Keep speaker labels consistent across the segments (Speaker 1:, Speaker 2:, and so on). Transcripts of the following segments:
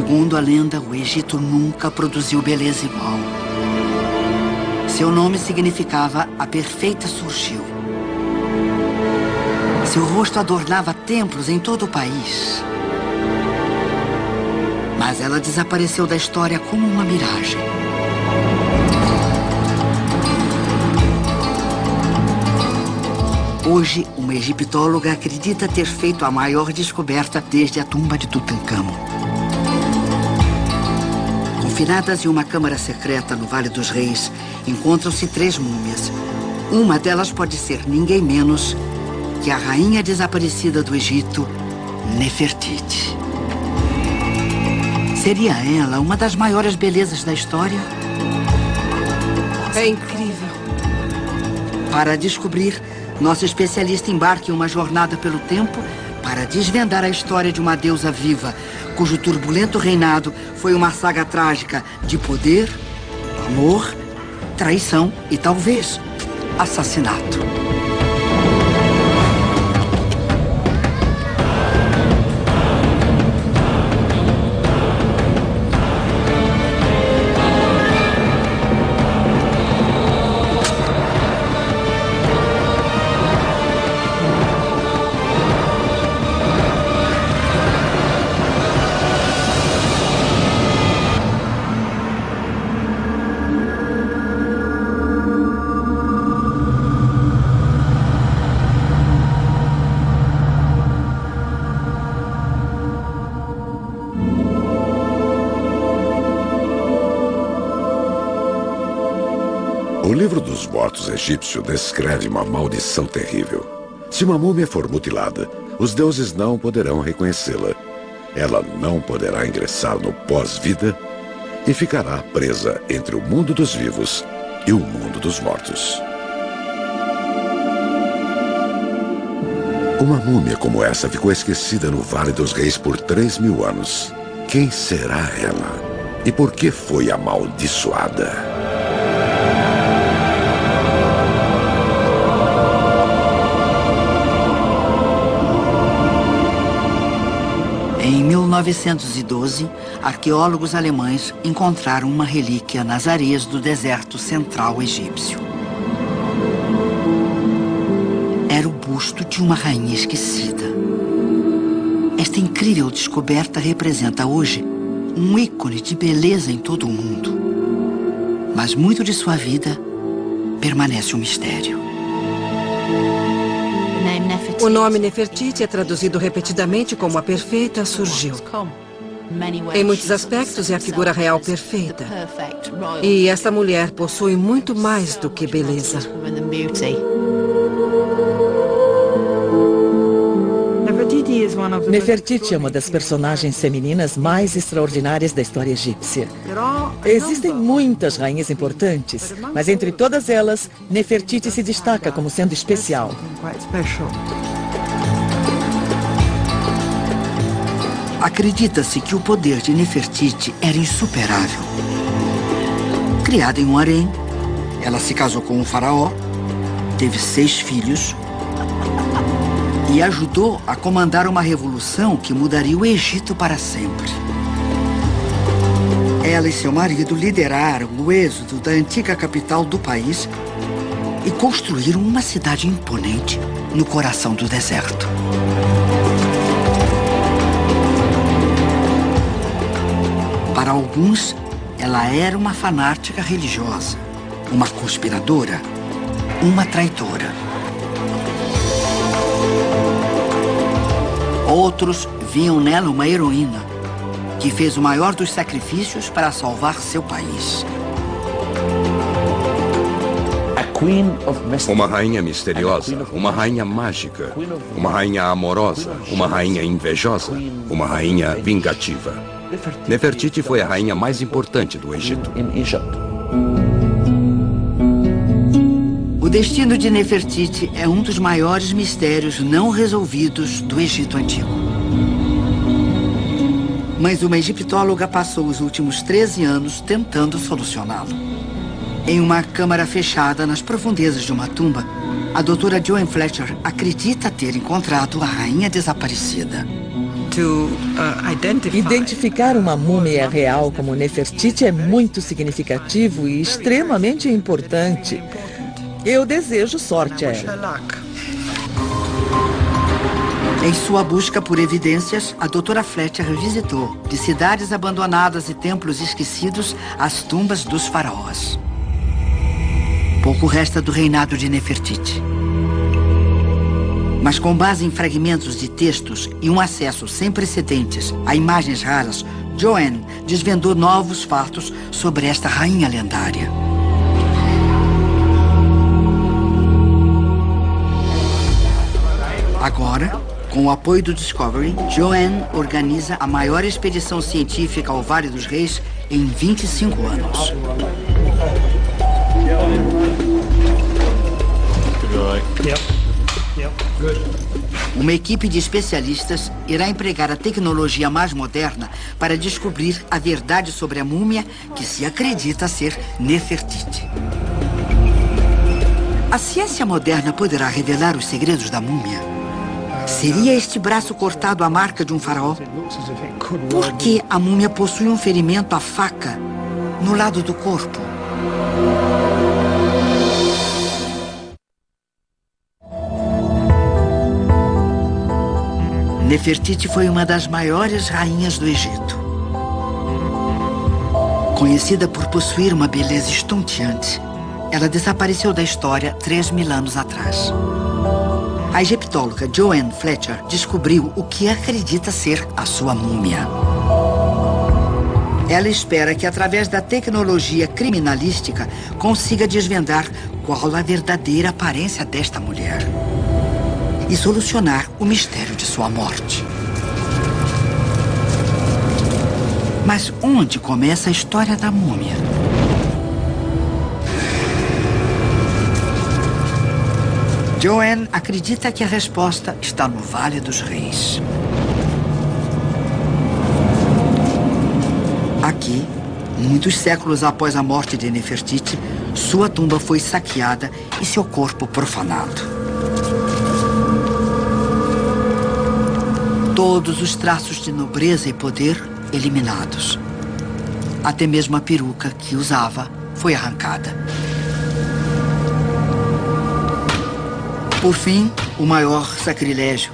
Speaker 1: Segundo a lenda, o Egito nunca produziu beleza igual. Seu nome significava a perfeita surgiu. Seu rosto adornava templos em todo o país. Mas ela desapareceu da história como uma miragem. Hoje, uma egiptóloga acredita ter feito a maior descoberta desde a tumba de Tutancâmon. Confinadas em uma câmara secreta no Vale dos Reis, encontram-se 3 múmias. Uma delas pode ser ninguém menos que a rainha desaparecida do Egito, Nefertiti. Seria ela uma das maiores belezas da história?
Speaker 2: É incrível.
Speaker 1: Para descobrir, nosso especialista embarca em uma jornada pelo tempo para desvendar a história de uma deusa viva, cujo turbulento reinado foi uma saga trágica de poder, amor, traição e talvez assassinato.
Speaker 3: O livro dos mortos egípcio descreve uma maldição terrível. Se uma múmia for mutilada, os deuses não poderão reconhecê-la. Ela não poderá ingressar no pós-vida e ficará presa entre o mundo dos vivos e o mundo dos mortos. Uma múmia como essa ficou esquecida no Vale dos Reis por 3.000 anos. Quem será ela? E por que foi amaldiçoada?
Speaker 1: Em 1912, arqueólogos alemães encontraram uma relíquia nas areias do deserto central egípcio. Era o busto de uma rainha esquecida. Esta incrível descoberta representa hoje um ícone de beleza em todo o mundo. Mas muito de sua vida permanece um mistério.
Speaker 2: O nome Nefertiti é traduzido repetidamente como a perfeita surgiu. Em muitos aspectos é a figura real perfeita. E essa mulher possui muito mais do que beleza.
Speaker 4: Nefertiti é uma das personagens femininas mais extraordinárias da história egípcia. Existem muitas rainhas importantes, mas entre todas elas, Nefertiti se destaca como sendo especial.
Speaker 1: Acredita-se que o poder de Nefertiti era insuperável. Criada em um harém, ela se casou com um faraó, teve 6 filhos e ajudou a comandar uma revolução que mudaria o Egito para sempre. Ela e seu marido lideraram o êxodo da antiga capital do país e construíram uma cidade imponente no coração do deserto. Para alguns, ela era uma fanática religiosa, uma conspiradora, uma traidora. Outros viam nela uma heroína que fez o maior dos sacrifícios para salvar seu país.
Speaker 5: Uma rainha misteriosa, uma rainha mágica, uma rainha amorosa, uma rainha invejosa, uma rainha vingativa. Nefertiti foi a rainha mais importante do Egito.
Speaker 1: O destino de Nefertiti é um dos maiores mistérios não resolvidos do Egito Antigo. Mas uma egiptóloga passou os últimos 13 anos tentando solucioná-lo. Em uma câmara fechada nas profundezas de uma tumba, a doutora Joan Fletcher acredita ter encontrado a rainha desaparecida.
Speaker 4: Identificar uma múmia real como Nefertiti é muito significativo e extremamente importante. Eu desejo sorte a ela.
Speaker 1: Em sua busca por evidências, a doutora Fletcher visitou, de cidades abandonadas e templos esquecidos, as tumbas dos faraós. Pouco resta do reinado de Nefertiti. Mas com base em fragmentos de textos e um acesso sem precedentes a imagens raras, Joanne desvendou novos fatos sobre esta rainha lendária. Agora, com o apoio do Discovery, Joanne organiza a maior expedição científica ao Vale dos Reis em 25 anos. Uma equipe de especialistas irá empregar a tecnologia mais moderna para descobrir a verdade sobre a múmia que se acredita ser Nefertiti. A ciência moderna poderá revelar os segredos da múmia? Seria este braço cortado a marca de um faraó? Por que a múmia possui um ferimento à faca no lado do corpo? Nefertiti foi uma das maiores rainhas do Egito. Conhecida por possuir uma beleza estonteante, ela desapareceu da história 3.000 anos atrás. A egiptóloga Joanne Fletcher descobriu o que acredita ser a sua múmia. Ela espera que, através da tecnologia criminalística, consiga desvendar qual a verdadeira aparência desta mulher e solucionar o mistério de sua morte. Mas onde começa a história da múmia? Joanne acredita que a resposta está no Vale dos Reis. Aqui, muitos séculos após a morte de Nefertiti, sua tumba foi saqueada e seu corpo profanado. Todos os traços de nobreza e poder eliminados. Até mesmo a peruca que usava foi arrancada. Por fim, o maior sacrilégio,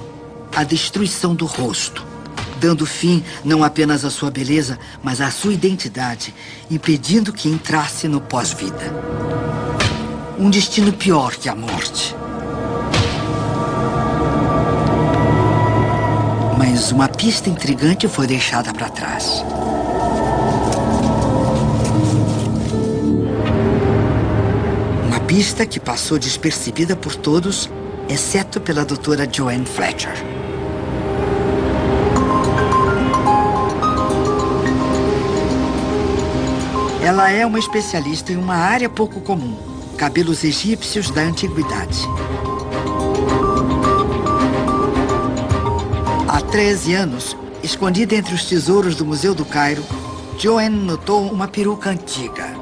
Speaker 1: a destruição do rosto, dando fim não apenas à sua beleza, mas à sua identidade, impedindo que entrasse no pós-vida. Um destino pior que a morte. Mas uma pista intrigante foi deixada para trás. Uma pista que passou despercebida por todos, exceto pela doutora Joanne Fletcher. Ela é uma especialista em uma área pouco comum, cabelos egípcios da antiguidade. Há 13 anos, escondida entre os tesouros do Museu do Cairo, Joanne notou uma peruca antiga.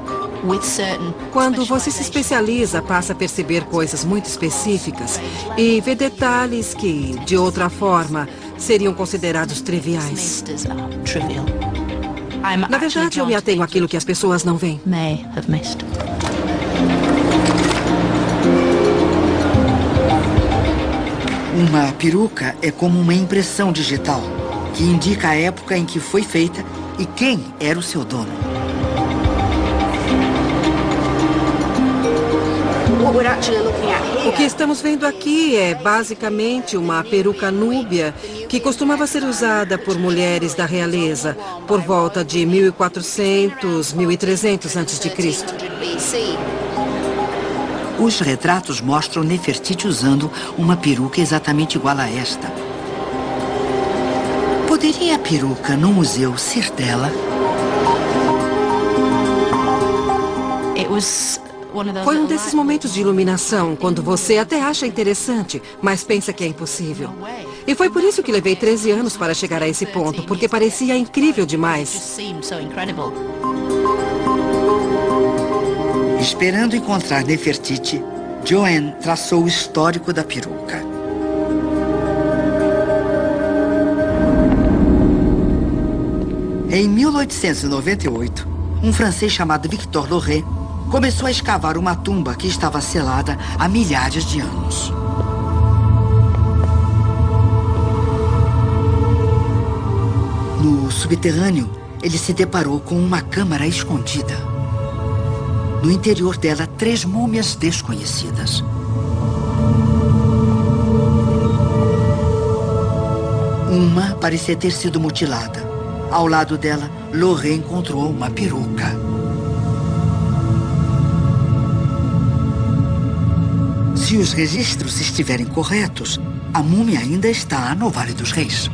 Speaker 2: Quando você se especializa, passa a perceber coisas muito específicas e vê detalhes que, de outra forma, seriam considerados triviais. Na verdade, eu me atenho àquilo que as pessoas não veem.
Speaker 1: Uma peruca é como uma impressão digital, que indica a época em que foi feita e quem era o seu dono.
Speaker 2: O que estamos vendo aqui é basicamente uma peruca núbia que costumava ser usada por mulheres da realeza por volta de 1400, 1300 a.C.
Speaker 1: Os retratos mostram Nefertiti usando uma peruca exatamente igual a esta. Poderia a peruca no museu ser dela?
Speaker 2: Foi um desses momentos de iluminação, quando você até acha interessante, mas pensa que é impossível. E foi por isso que levei 13 anos para chegar a esse ponto, porque parecia incrível demais.
Speaker 1: Esperando encontrar Nefertiti, Joanne traçou o histórico da peruca. 1898, um francês chamado Victor Loret começou a escavar uma tumba que estava selada há milhares de anos. No subterrâneo, ele se deparou com uma câmara escondida. No interior dela, 3 múmias desconhecidas. Uma parecia ter sido mutilada. Ao lado dela, Loret encontrou uma peruca. Se os registros estiverem corretos, a múmia ainda está no Vale dos Reis.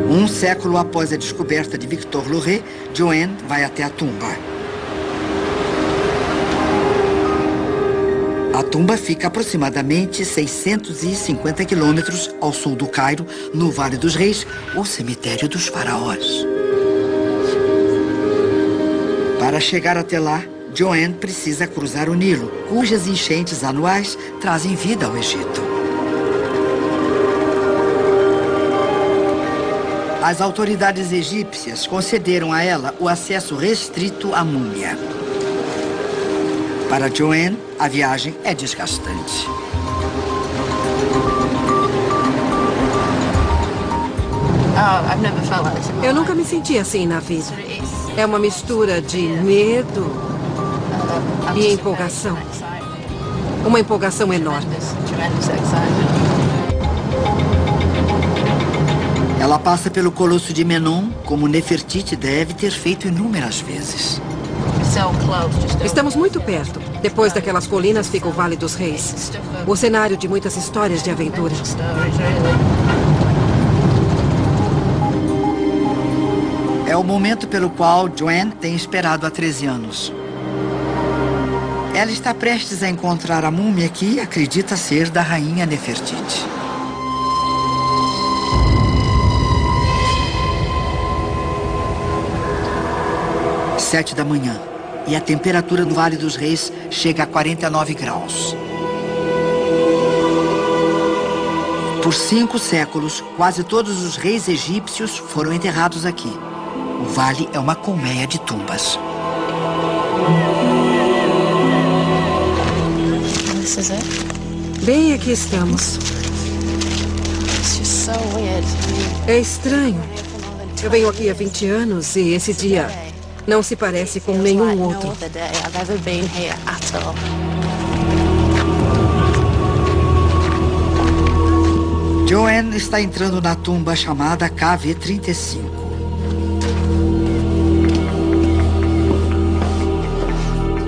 Speaker 1: Um século após a descoberta de Victor Loret, Joanne vai até a tumba. A tumba fica aproximadamente 650 quilômetros ao sul do Cairo, no Vale dos Reis, o cemitério dos faraós. Para chegar até lá, Joanne precisa cruzar o Nilo, cujas enchentes anuais trazem vida ao Egito. As autoridades egípcias concederam a ela o acesso restrito à múmia. Para Joanne, a viagem é desgastante.
Speaker 2: Eu nunca me senti assim na vida. É uma mistura de medo e empolgação. Uma empolgação enorme.
Speaker 1: Ela passa pelo Colosso de Menon, como Nefertiti deve ter feito inúmeras vezes.
Speaker 2: Estamos muito perto. Depois daquelas colinas fica o Vale dos Reis. O cenário de muitas histórias de aventura.
Speaker 1: É o momento pelo qual Joanne tem esperado há 13 anos. Ela está prestes a encontrar a múmia que acredita ser da rainha Nefertiti. Sete da manhã, e a temperatura no Vale dos Reis chega a 49 graus. Por 5 séculos, quase todos os reis egípcios foram enterrados aqui. O vale é uma colmeia de tumbas.
Speaker 2: Bem, aqui estamos. É estranho. Eu venho aqui há 20 anos e esse dia não se parece com nenhum outro.
Speaker 1: Joanne está entrando na tumba chamada KV35.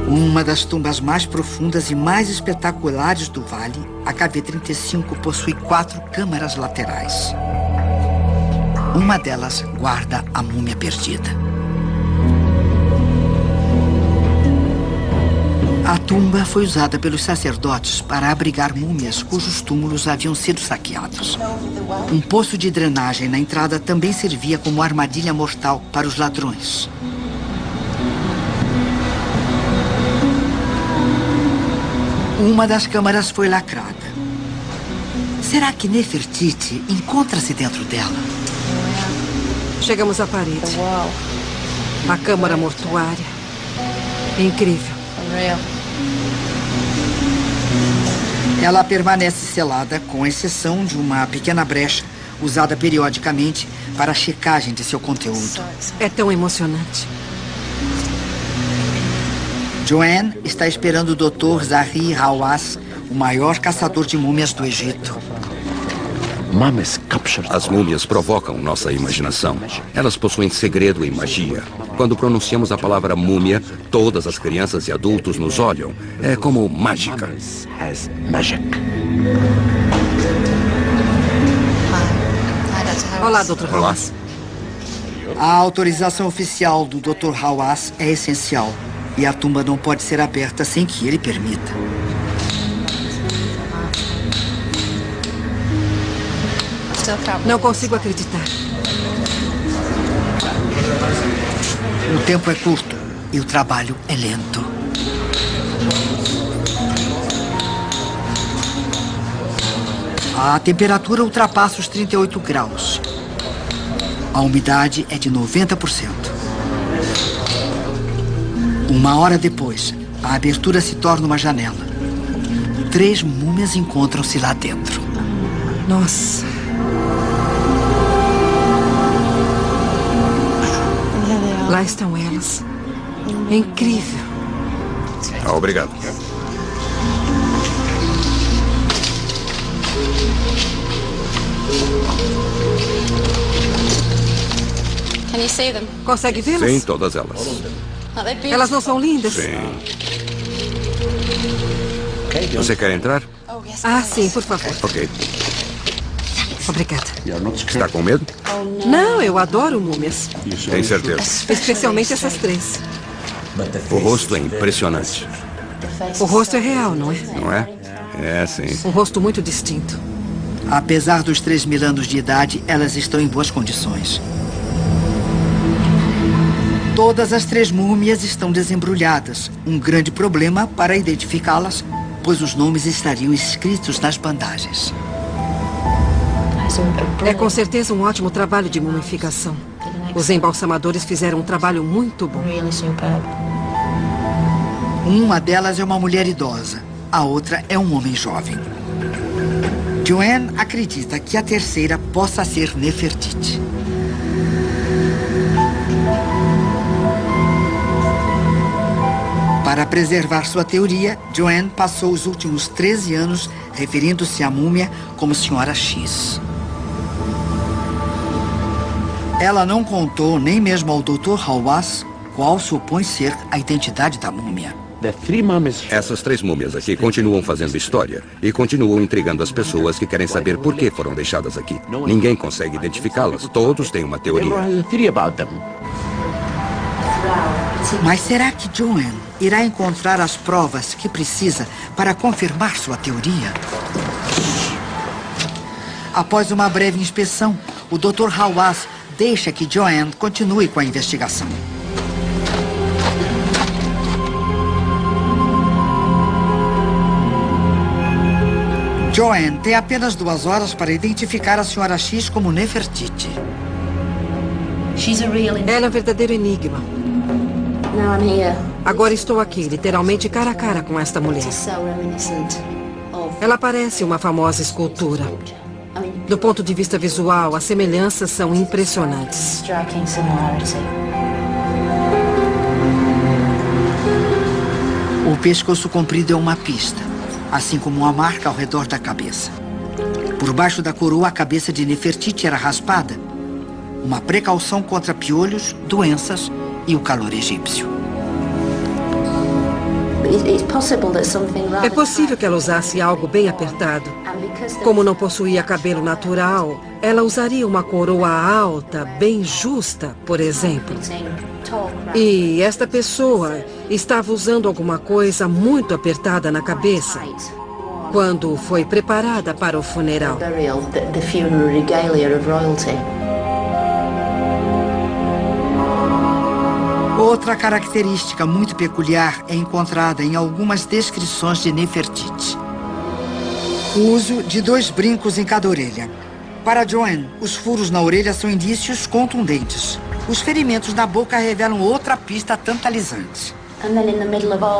Speaker 1: Uma das tumbas mais profundas e mais espetaculares do vale, a KV35 possui 4 câmaras laterais. Uma delas guarda a múmia perdida. A tumba foi usada pelos sacerdotes para abrigar múmias cujos túmulos haviam sido saqueados. Um poço de drenagem na entrada também servia como armadilha mortal para os ladrões. Uma das câmaras foi lacrada. Será que Nefertiti encontra-se dentro dela?
Speaker 2: Chegamos à parede. A câmara mortuária. Incrível.
Speaker 1: Ela permanece selada, com exceção de uma pequena brecha usada periodicamente para a checagem de seu conteúdo.
Speaker 2: É tão emocionante.
Speaker 1: Joanne está esperando o Dr. Zahi Hawass, o maior caçador de múmias do Egito.
Speaker 5: As múmias provocam nossa imaginação. Elas possuem segredo e magia. Quando pronunciamos a palavra múmia, todas as crianças e adultos nos olham. É como mágica.
Speaker 2: Olá, Dr. Hawass.
Speaker 1: A autorização oficial do Dr. Hawass é essencial. E a tumba não pode ser aberta sem que ele permita.
Speaker 2: Não consigo acreditar.
Speaker 1: O tempo é curto e o trabalho é lento. A temperatura ultrapassa os 38 graus. A umidade é de 90%. Uma hora depois, a abertura se torna uma janela. 3 múmias encontram-se lá dentro.
Speaker 2: Nossa. Lá estão elas. É incrível.
Speaker 5: Obrigado.
Speaker 2: Consegue vê-las?
Speaker 5: Sim, todas elas.
Speaker 2: Elas não são lindas?
Speaker 5: Sim. Você quer entrar?
Speaker 2: Ah, sim, por favor.
Speaker 5: Ok.
Speaker 2: Obrigada.
Speaker 5: Está com medo?
Speaker 2: Não, eu adoro múmias.
Speaker 5: Tem certeza?
Speaker 2: Especialmente essas 3.
Speaker 5: O rosto é impressionante.
Speaker 2: O rosto é real, não é?
Speaker 5: Não é? É, sim.
Speaker 2: Um rosto muito distinto.
Speaker 1: Apesar dos 3.000 anos de idade, elas estão em boas condições. Todas as 3 múmias estão desembrulhadas. Um grande problema para identificá-las, pois os nomes estariam escritos nas bandagens.
Speaker 2: É com certeza um ótimo trabalho de mumificação. Os embalsamadores fizeram um trabalho muito bom.
Speaker 1: Uma delas é uma mulher idosa, a outra é um homem jovem. Joanne acredita que a terceira possa ser Nefertiti. Para preservar sua teoria, Joanne passou os últimos 13 anos referindo-se à múmia como Senhora X. Ela não contou nem mesmo ao Dr. Hawass qual supõe ser a identidade da múmia.
Speaker 5: Essas 3 múmias aqui continuam fazendo história e continuam intrigando as pessoas que querem saber por que foram deixadas aqui. Ninguém consegue identificá-las. Todos têm uma teoria.
Speaker 1: Mas será que Joanne irá encontrar as provas que precisa para confirmar sua teoria? Após uma breve inspeção, o Dr. Hawass deixa que Joanne continue com a investigação. Joanne tem apenas 2 horas para identificar a Senhora X como Nefertiti.
Speaker 2: Ela é um verdadeiro enigma. Agora estou aqui, literalmente cara a cara com esta mulher. Ela parece uma famosa escultura. Do ponto de vista visual, as semelhanças são impressionantes.
Speaker 1: O pescoço comprido é uma pista, assim como uma marca ao redor da cabeça. Por baixo da coroa, a cabeça de Nefertiti era raspada. Uma precaução contra piolhos, doenças e o calor egípcio.
Speaker 2: É possível que ela usasse algo bem apertado. Como não possuía cabelo natural, ela usaria uma coroa alta, bem justa, por exemplo. E esta pessoa estava usando alguma coisa muito apertada na cabeça quando foi preparada para o funeral.
Speaker 1: Outra característica muito peculiar é encontrada em algumas descrições de Nefertiti. O uso de 2 brincos em cada orelha. Para Joanne, os furos na orelha são indícios contundentes. Os ferimentos na boca revelam outra pista tantalizante.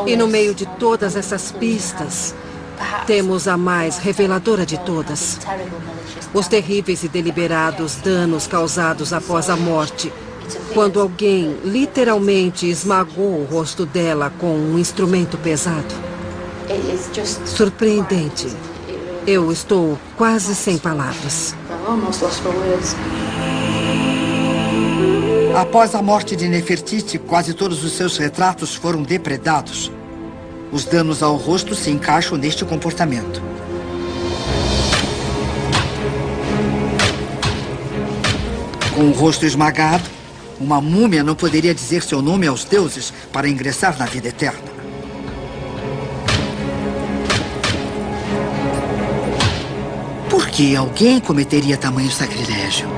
Speaker 2: E no meio de todas essas pistas, temos a mais reveladora de todas. Os terríveis e deliberados danos causados após a morte, quando alguém literalmente esmagou o rosto dela com um instrumento pesado. Surpreendente. Eu estou quase sem palavras.
Speaker 1: Após a morte de Nefertiti, quase todos os seus retratos foram depredados. Os danos ao rosto se encaixam neste comportamento. Com o rosto esmagado, uma múmia não poderia dizer seu nome aos deuses para ingressar na vida eterna. Por que alguém cometeria tamanho sacrilégio?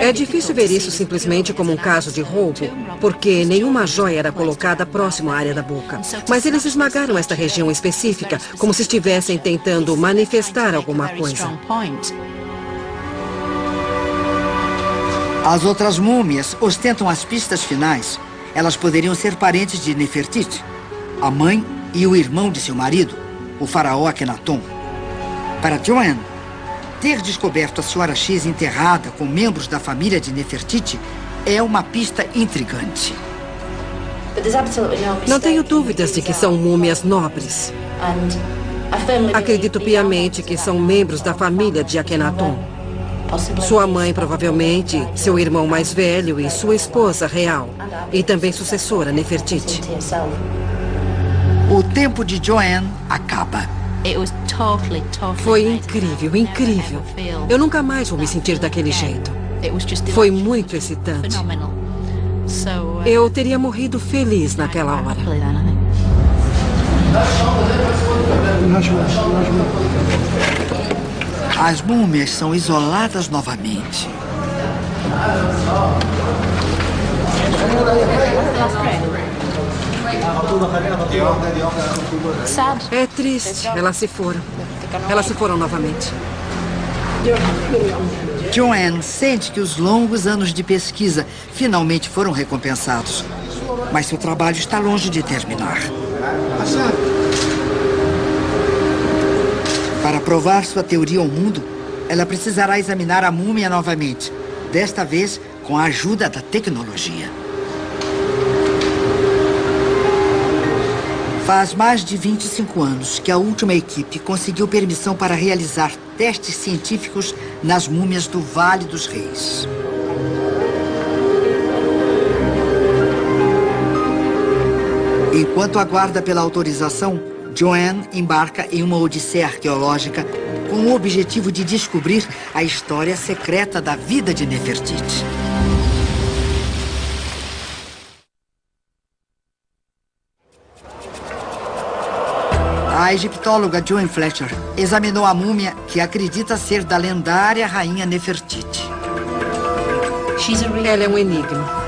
Speaker 2: É difícil ver isso simplesmente como um caso de roubo, porque nenhuma joia era colocada próximo à área da boca. Mas eles esmagaram esta região específica, como se estivessem tentando manifestar alguma coisa.
Speaker 1: As outras múmias ostentam as pistas finais. Elas poderiam ser parentes de Nefertiti, a mãe e o irmão de seu marido, o faraó Akhenaton. Para Joanne, ter descoberto a Sra. X enterrada com membros da família de Nefertiti é uma pista intrigante.
Speaker 2: Não tenho dúvidas de que são múmias nobres. Acredito piamente que são membros da família de Akhenaton. Sua mãe, provavelmente, seu irmão mais velho e sua esposa real. E também sucessora, Nefertiti.
Speaker 1: O tempo de Joanne acaba.
Speaker 2: Foi incrível, incrível. Eu nunca mais vou me sentir daquele jeito. Foi muito excitante. Eu teria morrido feliz naquela hora.
Speaker 1: As múmias são isoladas novamente.
Speaker 2: É triste. Elas se foram. Elas se foram novamente.
Speaker 1: Joanne sente que os longos anos de pesquisa finalmente foram recompensados. Mas seu trabalho está longe de terminar. Para provar sua teoria ao mundo, ela precisará examinar a múmia novamente. Desta vez, com a ajuda da tecnologia. Faz mais de 25 anos que a última equipe conseguiu permissão para realizar testes científicos nas múmias do Vale dos Reis. Enquanto aguarda pela autorização, Joanne embarca em uma odisseia arqueológica com o objetivo de descobrir a história secreta da vida de Nefertiti. A egiptóloga Joan Fletcher examinou a múmia que acredita ser da lendária rainha Nefertiti.
Speaker 2: Ela é um enigma.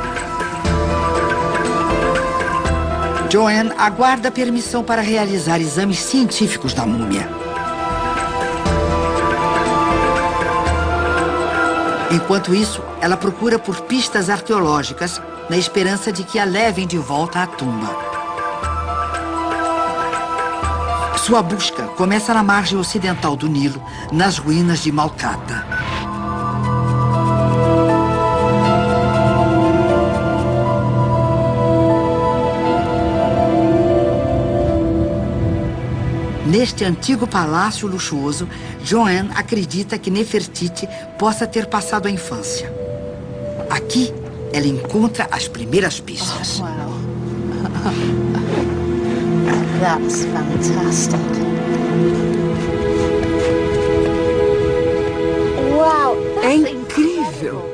Speaker 1: Joanne aguarda permissão para realizar exames científicos da múmia. Enquanto isso, ela procura por pistas arqueológicas na esperança de que a levem de volta à tumba. Sua busca começa na margem ocidental do Nilo, nas ruínas de Malkata. Neste antigo palácio luxuoso, Joanne acredita que Nefertiti possa ter passado a infância. Aqui, ela encontra as primeiras pistas.
Speaker 6: That's fantastic. Wow,
Speaker 2: É incrível.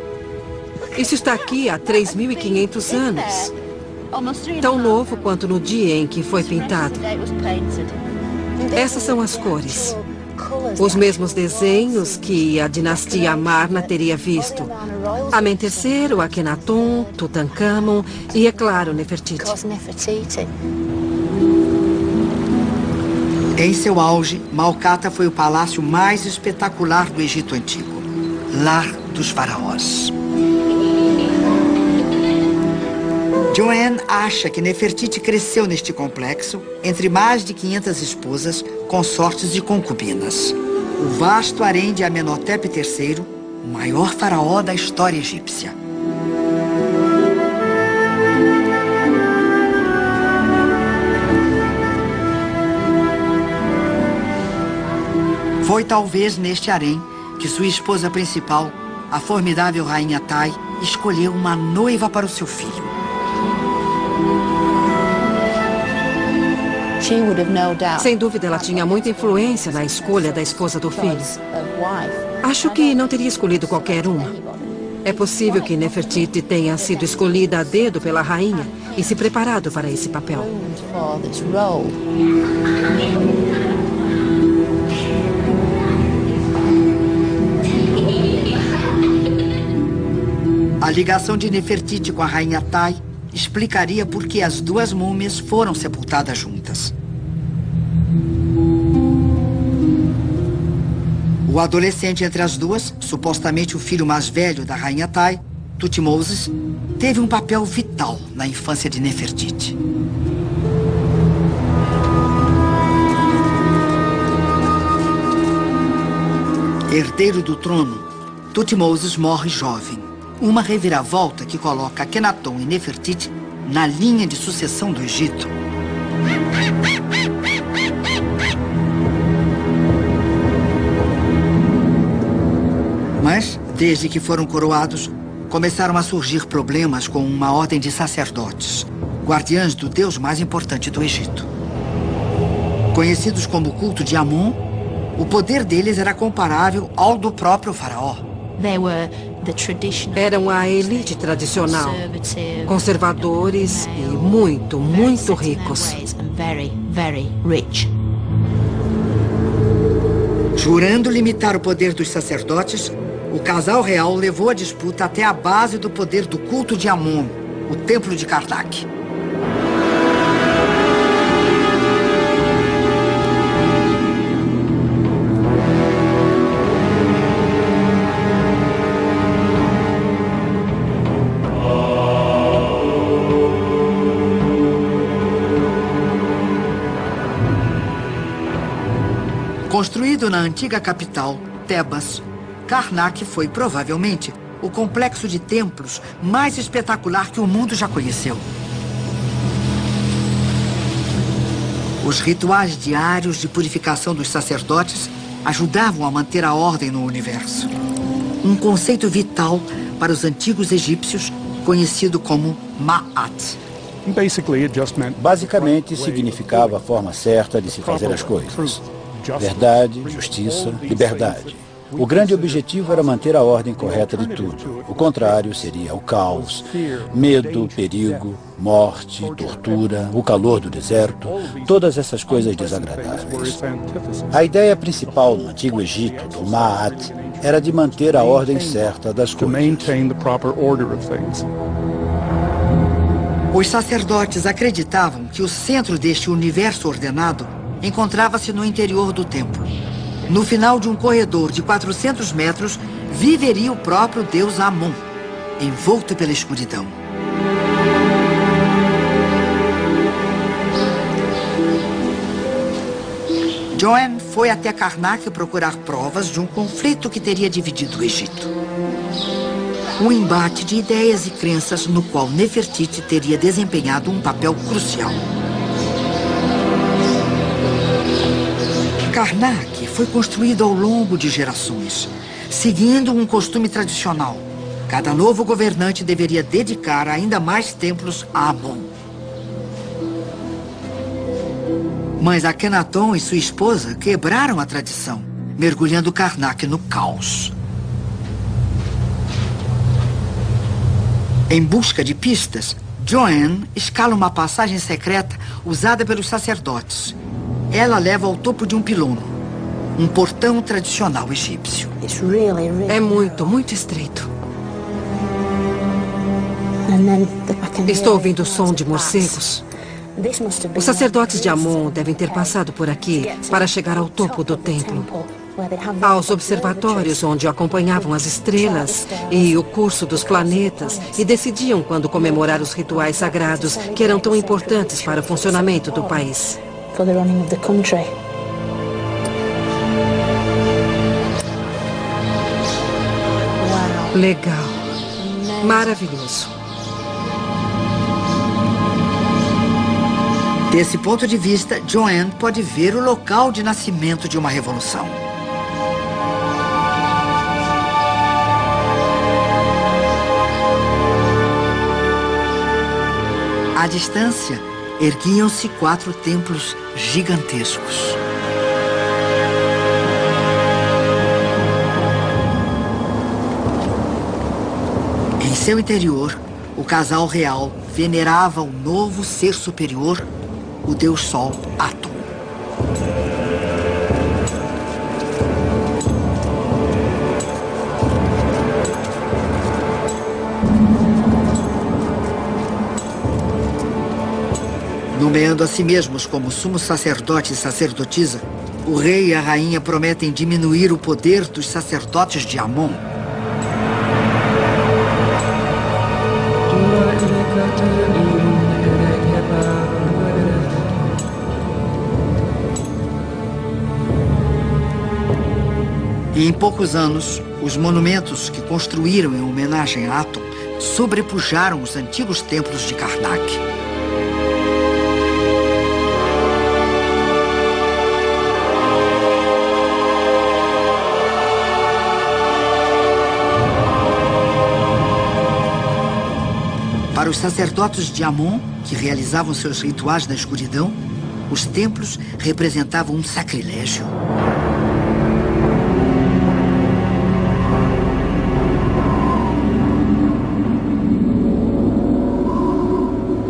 Speaker 2: Isso está aqui há 3.500 anos. Tão novo quanto no dia em que foi pintado. Essas são as cores. Os mesmos desenhos que a dinastia Amarna teria visto. Amentecer, o Akhenaton, Tutankhamon e, é claro, Nefertiti.
Speaker 1: Em seu auge, Malkata foi o palácio mais espetacular do Egito Antigo. Lar dos faraós. Joanne acha que Nefertiti cresceu neste complexo entre mais de 500 esposas, consortes e concubinas. O vasto harém de Amenhotep III, o maior faraó da história egípcia. Foi talvez neste harém que sua esposa principal, a formidável rainha Tai, escolheu uma noiva para o seu filho.
Speaker 2: Sem dúvida, ela tinha muita influência na escolha da esposa do filho. Acho que não teria escolhido qualquer uma. É possível que Nefertiti tenha sido escolhida a dedo pela rainha e se preparado para esse papel.
Speaker 1: A ligação de Nefertiti com a rainha Tai explicaria por que as duas múmias foram sepultadas juntas. O adolescente entre as duas, supostamente o filho mais velho da rainha Tai, Thutmose, teve um papel vital na infância de Nefertiti. Herdeiro do trono, Thutmose morre jovem. Uma reviravolta que coloca Akhenaton e Nefertiti na linha de sucessão do Egito. Mas, desde que foram coroados, começaram a surgir problemas com uma ordem de sacerdotes, guardiães do deus mais importante do Egito. Conhecidos como o culto de Amon, o poder deles era comparável ao do próprio faraó.
Speaker 2: Eram a elite tradicional, conservadores e muito, muito ricos.
Speaker 1: Jurando limitar o poder dos sacerdotes, o casal real levou a disputa até a base do poder do culto de Amon, o templo de Karnak. Construído na antiga capital, Tebas, Karnak foi provavelmente o complexo de templos mais espetacular que o mundo já conheceu. Os rituais diários de purificação dos sacerdotes ajudavam a manter a ordem no universo. Um conceito vital para os antigos egípcios, conhecido como Ma'at.
Speaker 7: Basicamente, significava a forma certa de se fazer as coisas. Verdade, justiça, liberdade. O grande objetivo era manter a ordem correta de tudo. O contrário seria o caos, medo, perigo, morte, tortura, o calor do deserto, todas essas coisas desagradáveis. A ideia principal no Antigo Egito, do Ma'at, era de manter a ordem certa das coisas.
Speaker 1: Os sacerdotes acreditavam que o centro deste universo ordenado encontrava-se no interior do templo. No final de um corredor de 400 metros, viveria o próprio deus Amon, envolto pela escuridão. Joanne foi até Karnak procurar provas de um conflito que teria dividido o Egito. Um embate de ideias e crenças no qual Nefertiti teria desempenhado um papel crucial. Karnak foi construído ao longo de gerações, seguindo um costume tradicional. Cada novo governante deveria dedicar ainda mais templos a Amon. Mas Akhenaton e sua esposa quebraram a tradição, mergulhando Karnak no caos. Em busca de pistas, Joanne escala uma passagem secreta usada pelos sacerdotes. Ela leva ao topo de um pilono, um portão tradicional egípcio.
Speaker 2: É muito, muito estreito. Estou ouvindo o som de morcegos. Os sacerdotes de Amon devem ter passado por aqui para chegar ao topo do templo. Aos observatórios onde acompanhavam as estrelas e o curso dos planetas e decidiam quando comemorar os rituais sagrados que eram tão importantes para o funcionamento do país. Legal. Maravilhoso.
Speaker 1: Desse ponto de vista, Joanne pode ver o local de nascimento de uma revolução. À distância, erguiam-se 4 templos gigantescos. Em seu interior, o casal real venerava o novo ser superior, o deus Sol Atum. Nomeando a si mesmos como sumo sacerdote e sacerdotisa, o rei e a rainha prometem diminuir o poder dos sacerdotes de Amon. E em poucos anos, os monumentos que construíram em homenagem a Atum sobrepujaram os antigos templos de Karnak. Para os sacerdotes de Amon, que realizavam seus rituais na escuridão, os templos representavam um sacrilégio.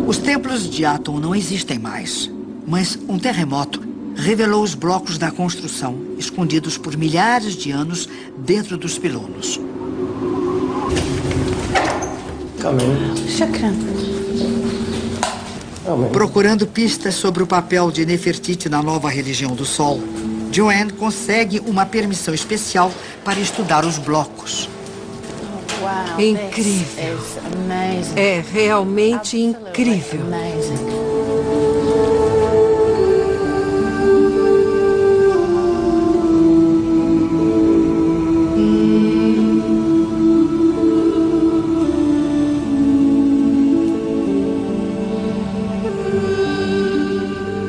Speaker 1: Os templos de Atum não existem mais, mas um terremoto revelou os blocos da construção, escondidos por milhares de anos dentro dos pilonos. Procurando pistas sobre o papel de Nefertiti na nova religião do Sol, Joanne consegue uma permissão especial para estudar os blocos.
Speaker 2: Incrível. É realmente incrível.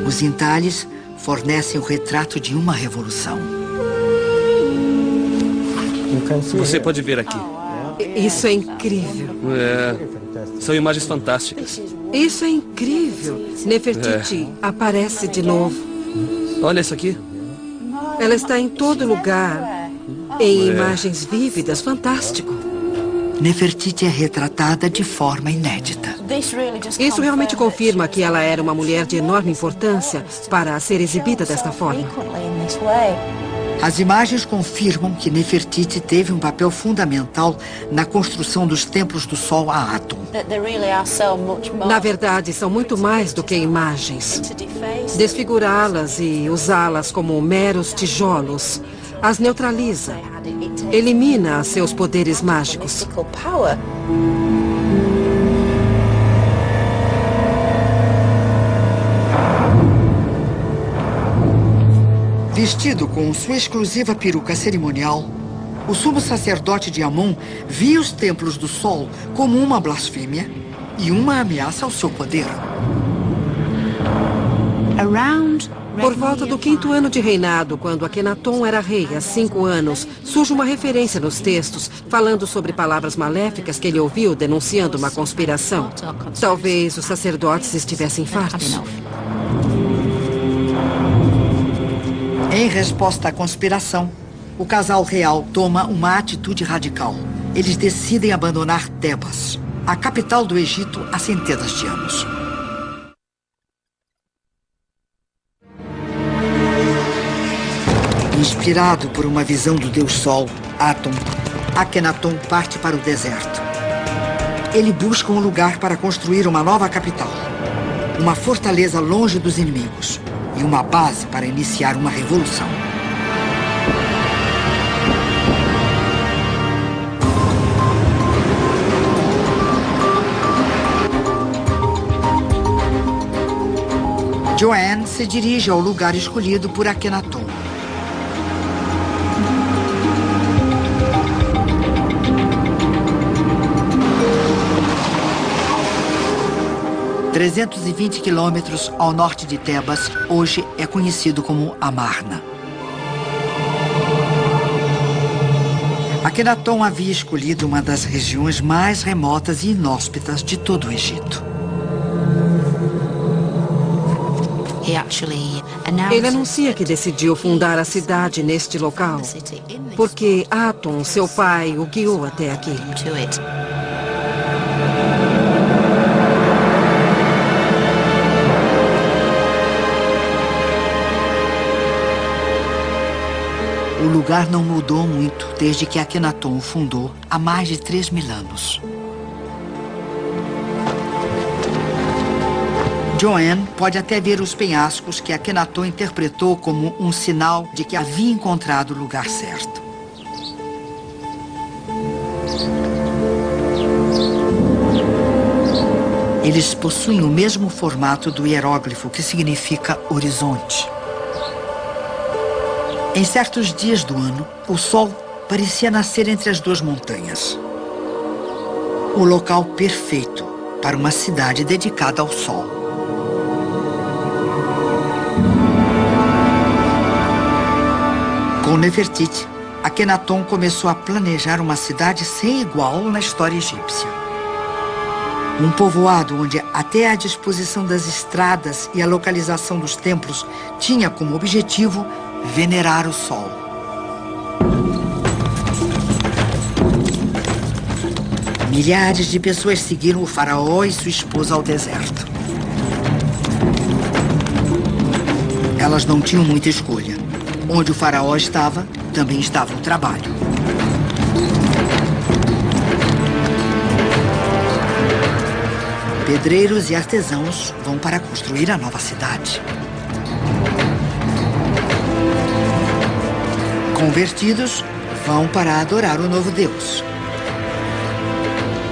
Speaker 1: Os entalhes fornecem o retrato de uma revolução.
Speaker 8: Você pode ver aqui.
Speaker 2: Isso é incrível.
Speaker 8: São imagens fantásticas.
Speaker 2: Isso é incrível. Nefertiti aparece de novo.
Speaker 8: Olha isso aqui.
Speaker 2: Ela está em todo lugar. Em imagens vívidas. Fantástico.
Speaker 1: Nefertiti é retratada de forma inédita.
Speaker 2: Isso realmente confirma que ela era uma mulher de enorme importância para ser exibida desta forma.
Speaker 1: As imagens confirmam que Nefertiti teve um papel fundamental na construção dos templos do Sol a Atum.
Speaker 2: Na verdade, são muito mais do que imagens. Desfigurá-las e usá-las como meros tijolos as neutraliza, elimina seus poderes mágicos.
Speaker 1: Vestido com sua exclusiva peruca cerimonial, o sumo sacerdote de Amon via os templos do Sol como uma blasfêmia e uma ameaça ao seu poder.
Speaker 2: Por volta do 5º ano de reinado, quando Akhenaton era rei há 5 anos, surge uma referência nos textos falando sobre palavras maléficas que ele ouviu denunciando uma conspiração. Talvez os sacerdotes estivessem fartos.
Speaker 1: Em resposta à conspiração, o casal real toma uma atitude radical. Eles decidem abandonar Tebas, a capital do Egito, há centenas de anos. Inspirado por uma visão do Deus Sol, Atum, Akhenaton parte para o deserto. Ele busca um lugar para construir uma nova capital, uma fortaleza longe dos inimigos e uma base para iniciar uma revolução. Joanne se dirige ao lugar escolhido por Akhenaton. – 320 quilômetros ao norte de Tebas, hoje é conhecido como Amarna. Akhenaton havia escolhido uma das regiões mais remotas e inóspitas de todo o Egito.
Speaker 2: Ele anuncia que decidiu fundar a cidade neste local, porque Atum, seu pai, o guiou até aqui.
Speaker 1: O lugar não mudou muito desde que Akhenaton o fundou há mais de 3.000 anos. Joanne pode até ver os penhascos que Akhenaton interpretou como um sinal de que havia encontrado o lugar certo. Eles possuem o mesmo formato do hieróglifo, que significa horizonte. Em certos dias do ano, o sol parecia nascer entre as duas montanhas. O local perfeito para uma cidade dedicada ao sol. Com Nefertiti, Akhenaton começou a planejar uma cidade sem igual na história egípcia. Um povoado onde até a disposição das estradas e a localização dos templos tinha como objetivo venerar o sol. Milhares de pessoas seguiram o faraó e sua esposa ao deserto. Elas não tinham muita escolha. Onde o faraó estava, também estava o trabalho. Pedreiros e artesãos vão para construir a nova cidade. Convertidos vão para adorar o novo Deus.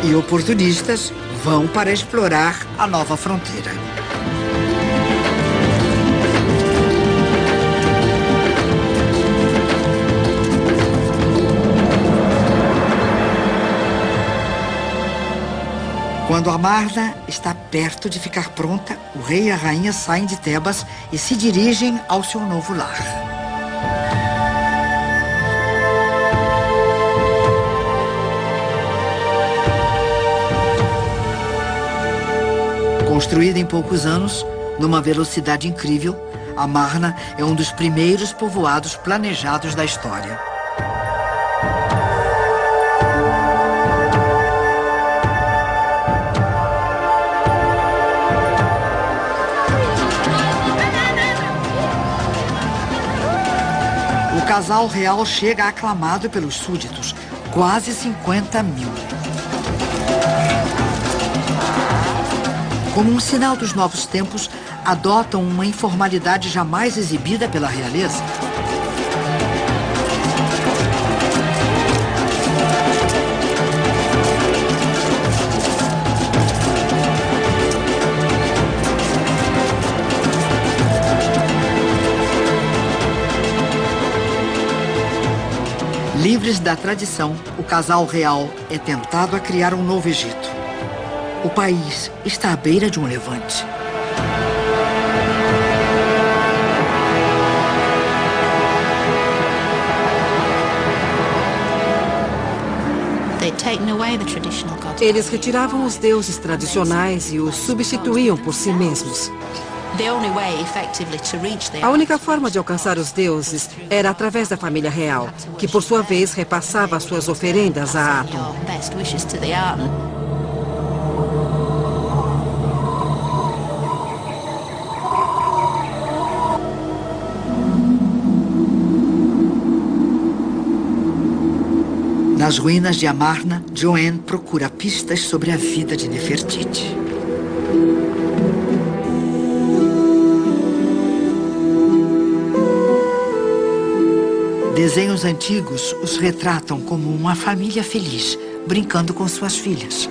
Speaker 1: E oportunistas vão para explorar a nova fronteira. Quando Amarna está perto de ficar pronta, o rei e a rainha saem de Tebas e se dirigem ao seu novo lar. Construída em poucos anos, numa velocidade incrível, Amarna é um dos primeiros povoados planejados da história. O casal real chega aclamado pelos súditos, quase 50 mil. Como um sinal dos novos tempos, adotam uma informalidade jamais exibida pela realeza. Livres da tradição, o casal real é tentado a criar um novo Egito. O país está à beira de um levante.
Speaker 2: Eles retiravam os deuses tradicionais e os substituíam por si mesmos. A única forma de alcançar os deuses era através da família real, que por sua vez repassava suas oferendas a Atum.
Speaker 1: Nas ruínas de Amarna, Joanne procura pistas sobre a vida de Nefertiti. Desenhos antigos os retratam como uma família feliz, brincando com suas filhas.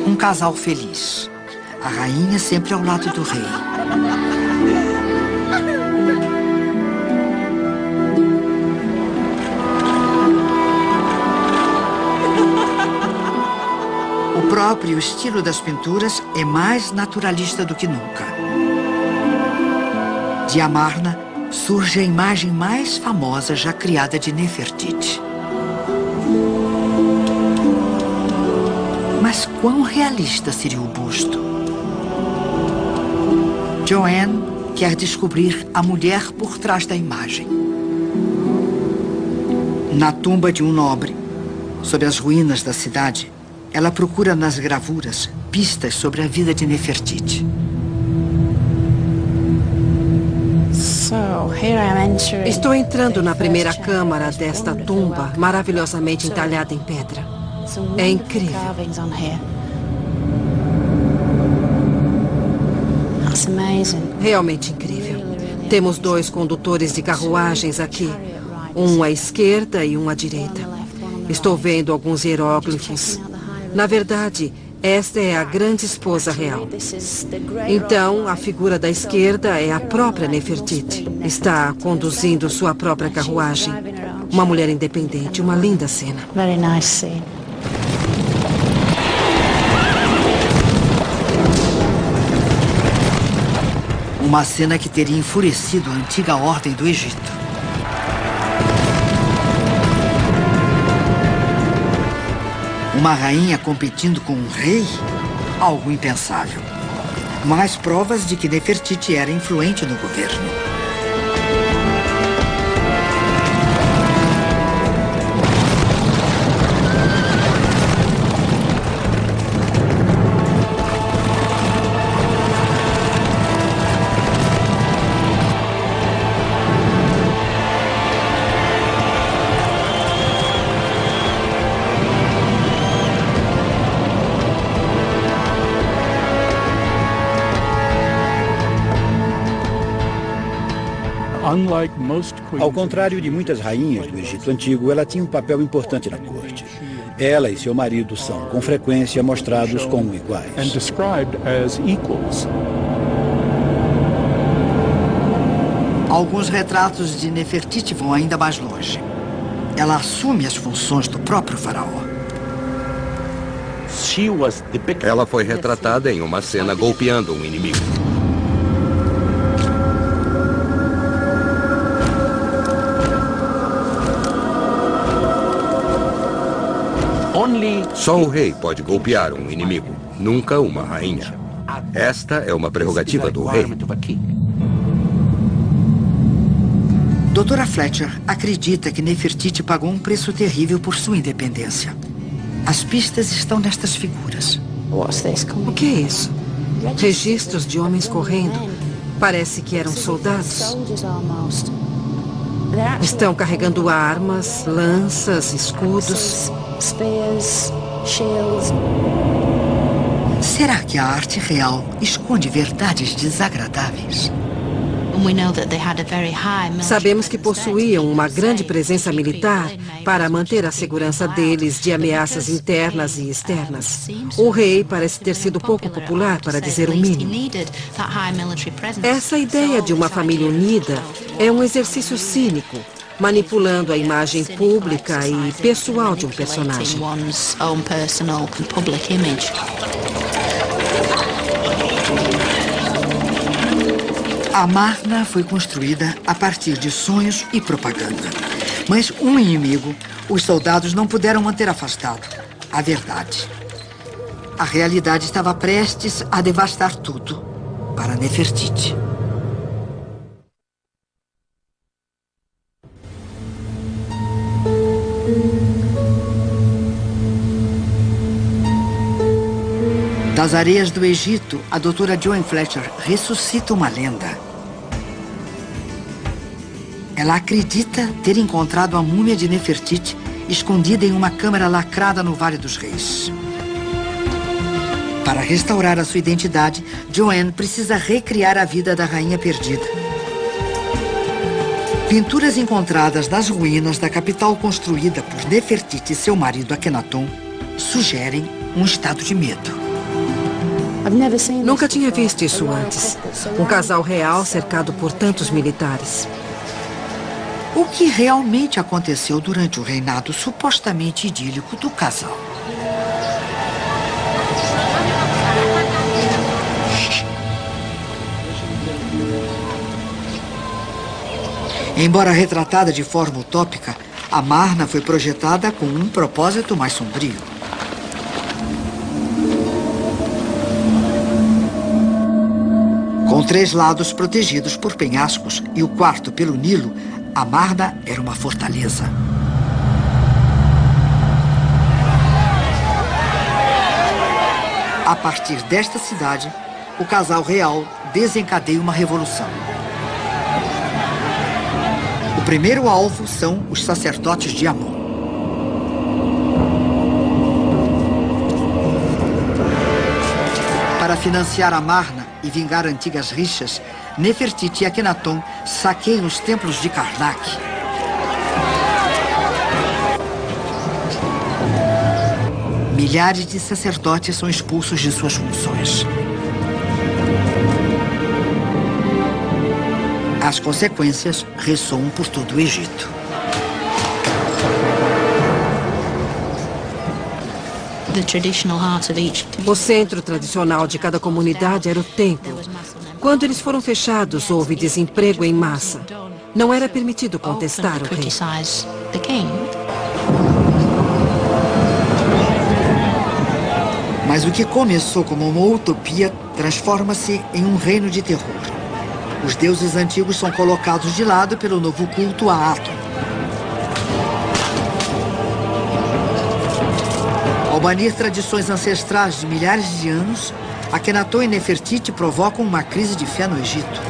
Speaker 1: Um casal feliz. A rainha sempre ao lado do rei. O próprio estilo das pinturas é mais naturalista do que nunca. De Amarna surge a imagem mais famosa já criada de Nefertiti. Mas quão realista seria o busto? Joanne quer descobrir a mulher por trás da imagem. Na tumba de um nobre, sob as ruínas da cidade, ela procura nas gravuras pistas sobre a vida de Nefertiti.
Speaker 2: Estou entrando na primeira câmara desta tumba maravilhosamente entalhada em pedra. É incrível. Realmente incrível. Temos 2 condutores de carruagens aqui. Um à esquerda e um à direita. Estou vendo alguns hieróglifos. Na verdade, esta é a grande esposa real. Então, a figura da esquerda é a própria Nefertiti. Está conduzindo sua própria carruagem. Uma mulher independente, uma linda cena.
Speaker 6: Very nice scene.
Speaker 1: Uma cena que teria enfurecido a antiga ordem do Egito. Uma rainha competindo com um rei? Algo impensável. Mais provas de que Nefertiti era influente no governo.
Speaker 7: Ao contrário de muitas rainhas do Egito Antigo, ela tinha um papel importante na corte. Ela e seu marido são, com frequência, mostrados como iguais.
Speaker 1: Alguns retratos de Nefertiti vão ainda mais longe. Ela assume as funções do próprio faraó.
Speaker 5: Ela foi retratada em uma cena golpeando um inimigo. Só um rei pode golpear um inimigo, nunca uma rainha. Esta é uma prerrogativa do rei.
Speaker 1: Doutora Fletcher acredita que Nefertiti pagou um preço terrível por sua independência. As pistas estão nestas figuras.
Speaker 2: O que é isso? Registros de homens correndo. Parece que eram soldados. Estão carregando armas, lanças, escudos.
Speaker 1: Será que a arte real esconde verdades desagradáveis?
Speaker 2: Sabemos que possuíam uma grande presença militar para manter a segurança deles de ameaças internas e externas. O rei parece ter sido pouco popular, para dizer o mínimo. Essa ideia de uma família unida é um exercício cínico, manipulando a imagem pública e pessoal de um personagem.
Speaker 1: A Amarna foi construída a partir de sonhos e propaganda. Mas um inimigo, os soldados não puderam manter afastado: a verdade. A realidade estava prestes a devastar tudo para Nefertiti. Das areias do Egito, a doutora Joan Fletcher ressuscita uma lenda. Ela acredita ter encontrado a múmia de Nefertiti escondida em uma câmara lacrada no Vale dos Reis. Para restaurar a sua identidade, Joan precisa recriar a vida da rainha perdida. Pinturas encontradas nas ruínas da capital construída por Nefertiti e seu marido Akhenaton sugerem um estado de medo.
Speaker 2: Nunca tinha visto isso antes. Um casal real cercado por tantos militares.
Speaker 1: O que realmente aconteceu durante o reinado supostamente idílico do casal? Embora retratada de forma utópica, Amarna foi projetada com um propósito mais sombrio. Com 3 lados protegidos por penhascos e o quarto pelo Nilo, Amarna era uma fortaleza. A partir desta cidade, o casal real desencadeia uma revolução. O primeiro alvo são os sacerdotes de Amon. Para financiar Amarna e vingar antigas rixas, Nefertiti e Akhenaton saqueiam os templos de Karnak. Milhares de sacerdotes são expulsos de suas funções. As consequências ressoam por todo o Egito.
Speaker 2: O centro tradicional de cada comunidade era o templo. Quando eles foram fechados, houve desemprego em massa. Não era permitido contestar o rei.
Speaker 1: Mas o que começou como uma utopia transforma-se em um reino de terror. Os deuses antigos são colocados de lado pelo novo culto a Atum. Ao banir tradições ancestrais de milhares de anos, Akhenaton e Nefertiti provocam uma crise de fé no Egito.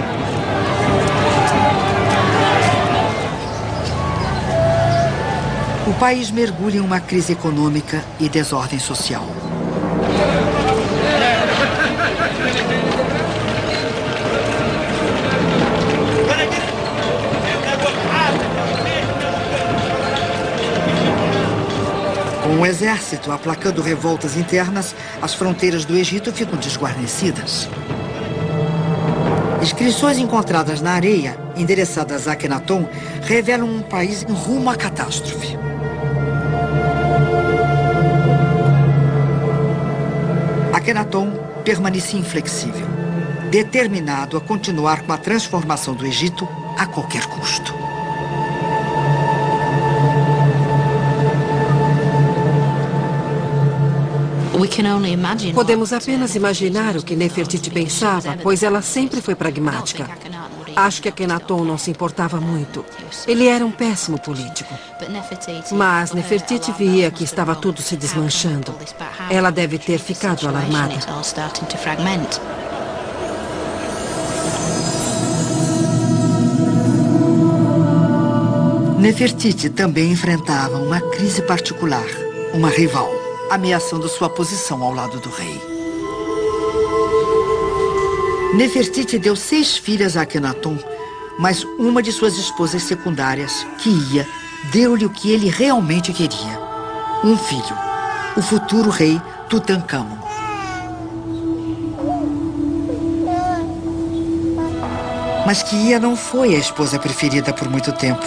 Speaker 1: O país mergulha em uma crise econômica e desordem social. Com o exército aplacando revoltas internas, as fronteiras do Egito ficam desguarnecidas. Inscrições encontradas na areia, endereçadas a Akhenaton, revelam um país em rumo à catástrofe. Akhenaton permanecia inflexível, determinado a continuar com a transformação do Egito a qualquer custo.
Speaker 2: Podemos apenas imaginar o que Nefertiti pensava, pois ela sempre foi pragmática. Acho que Akhenaton não se importava muito. Ele era um péssimo político. Mas Nefertiti via que estava tudo se desmanchando. Ela deve ter ficado alarmada.
Speaker 1: Nefertiti também enfrentava uma crise particular, uma rival, ameaçando sua posição ao lado do rei. Nefertiti deu 6 filhas a Akhenaton, mas uma de suas esposas secundárias, Kiia, deu-lhe o que ele realmente queria. Um filho, o futuro rei Tutankhamon. Mas Kiia não foi a esposa preferida por muito tempo.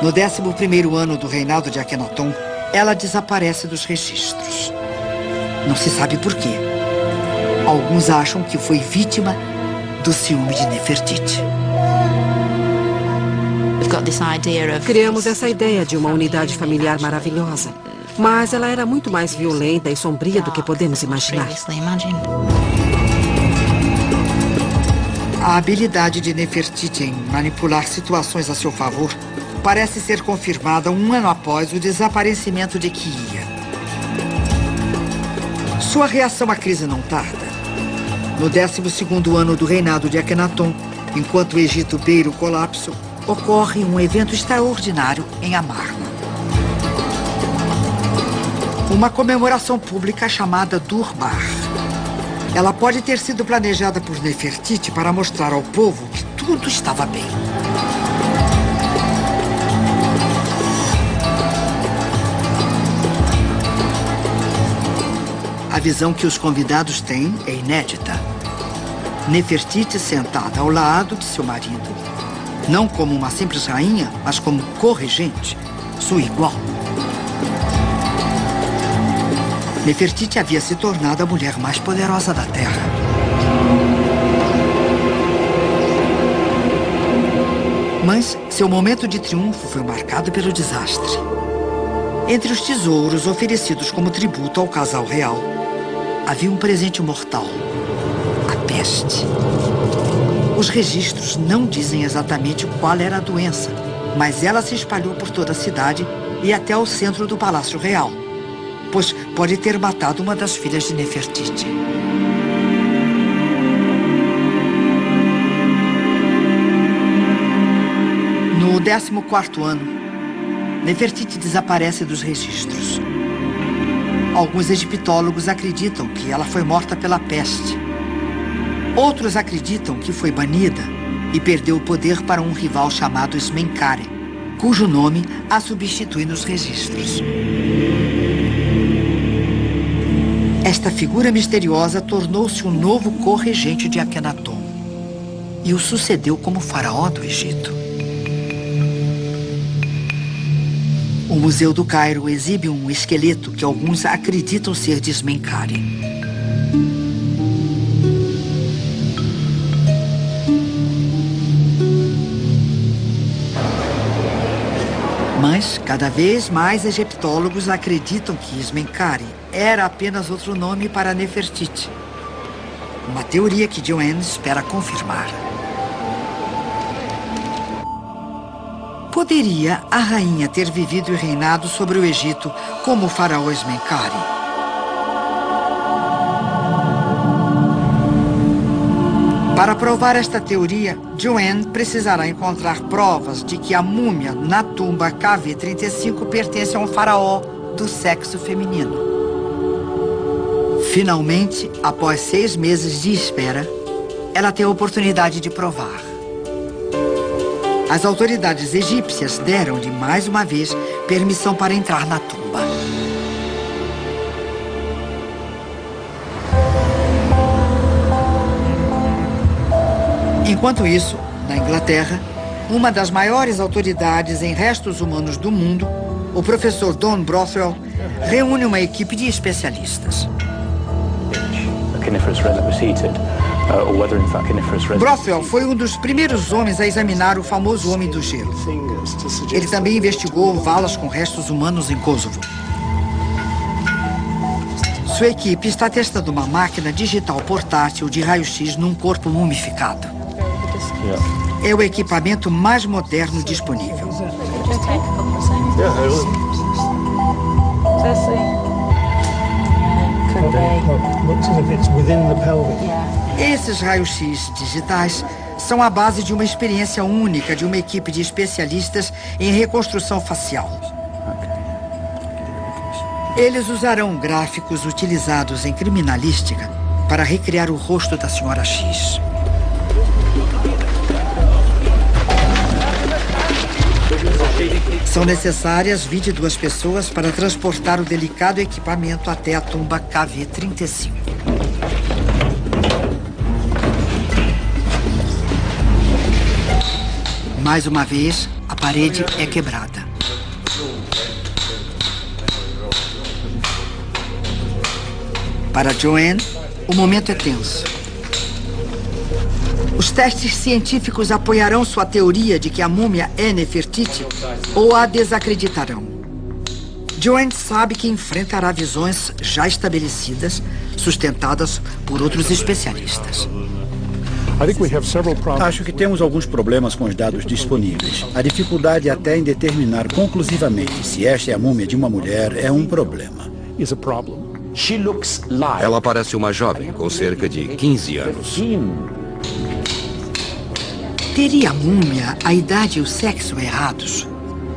Speaker 1: No 11º ano do reinado de Akhenaton, ela desaparece dos registros. Não se sabe por quê. Alguns acham que foi vítima do ciúme de Nefertiti.
Speaker 2: Criamos essa ideia de uma unidade familiar maravilhosa, mas ela era muito mais violenta e sombria do que podemos imaginar.
Speaker 1: A habilidade de Nefertiti em manipular situações a seu favor parece ser confirmada 1 ano após o desaparecimento de Kiia. Sua reação à crise não tarda. No 12º ano do reinado de Akhenaton, enquanto o Egito beira o colapso, ocorre um evento extraordinário em Amarna. Uma comemoração pública chamada Durbar. Ela pode ter sido planejada por Nefertiti para mostrar ao povo que tudo estava bem. A visão que os convidados têm é inédita. Nefertiti sentada ao lado de seu marido. Não como uma simples rainha, mas como corregente, sua igual. Nefertiti havia se tornado a mulher mais poderosa da Terra. Mas seu momento de triunfo foi marcado pelo desastre. Entre os tesouros oferecidos como tributo ao casal real, havia um presente mortal, a peste. Os registros não dizem exatamente qual era a doença, mas ela se espalhou por toda a cidade e até o centro do Palácio Real, pois pode ter matado uma das filhas de Nefertiti. No 14º ano, Nefertiti desaparece dos registros. Alguns egiptólogos acreditam que ela foi morta pela peste, Outros acreditam que foi banida e perdeu o poder para um rival chamado Smenkare, cujo nome a substitui nos registros. Esta figura misteriosa tornou-se o novo co-regente de Akhenaton e o sucedeu como faraó do Egito. O Museu do Cairo exibe um esqueleto que alguns acreditam ser de Smenkare. Mas, cada vez mais egiptólogos acreditam que Smenkare era apenas outro nome para Nefertiti. Uma teoria que Joanne espera confirmar. Poderia a rainha ter vivido e reinado sobre o Egito como o faraó Smenkare? Para provar esta teoria, Joanne precisará encontrar provas de que a múmia na tumba KV-35 pertence a um faraó do sexo feminino. Finalmente, após 6 meses de espera, ela tem a oportunidade de provar. As autoridades egípcias deram-lhe, mais uma vez, permissão para entrar na tumba. Enquanto isso, na Inglaterra, uma das maiores autoridades em restos humanos do mundo, o professor Don Brothwell, reúne uma equipe de especialistas. Brothwell foi um dos primeiros homens a examinar o famoso Homem do Gelo. Ele também investigou valas com restos humanos em Kosovo. Sua equipe está testando uma máquina digital portátil de raio-x num corpo mumificado. É o equipamento mais moderno disponível. Esses raios-x digitais são a base de uma experiência única de uma equipe de especialistas em reconstrução facial. Eles usarão gráficos utilizados em criminalística para recriar o rosto da Sra. X. São necessárias 22 pessoas para transportar o delicado equipamento até a tumba KV-35. Mais uma vez, a parede é quebrada. Para Joanne, o momento é tenso. Os testes científicos apoiarão sua teoria de que a múmia é Nefertiti ou a desacreditarão. Joanne sabe que enfrentará visões já estabelecidas, sustentadas por outros especialistas.
Speaker 7: Acho que temos alguns problemas com os dados disponíveis. A dificuldade até em determinar conclusivamente se esta é a múmia de uma mulher é um problema.
Speaker 5: Ela parece uma jovem com cerca de 15 anos.
Speaker 1: Teria a múmia a idade e o sexo errados?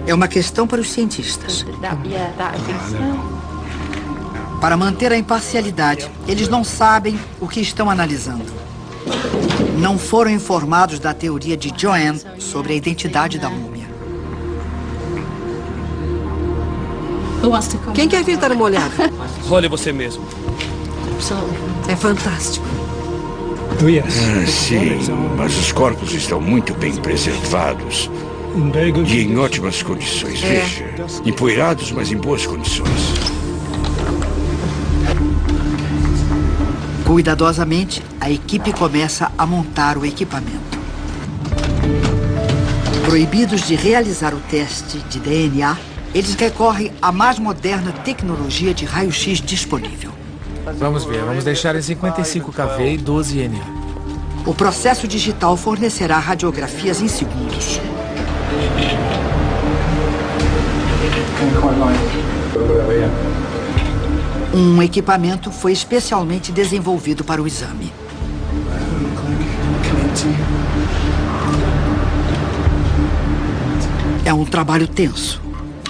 Speaker 1: É uma questão para os cientistas. Para manter a imparcialidade, eles não sabem o que estão analisando. Não foram informados da teoria de Joanne sobre a identidade da múmia.
Speaker 2: Quem quer vir dar uma olhada?
Speaker 8: Olhe você mesmo.
Speaker 2: É fantástico.
Speaker 9: Sim, mas os corpos estão muito bem preservados e em ótimas condições. Veja, empoeirados, mas em boas condições.
Speaker 1: Cuidadosamente, a equipe começa a montar o equipamento. Proibidos de realizar o teste de DNA, eles recorrem à mais moderna tecnologia de raio-x disponível.
Speaker 10: Vamos ver, vamos deixar em 55 kV e 12 NA.
Speaker 1: O processo digital fornecerá radiografias em segundos. Um equipamento foi especialmente desenvolvido para o exame. É um trabalho tenso.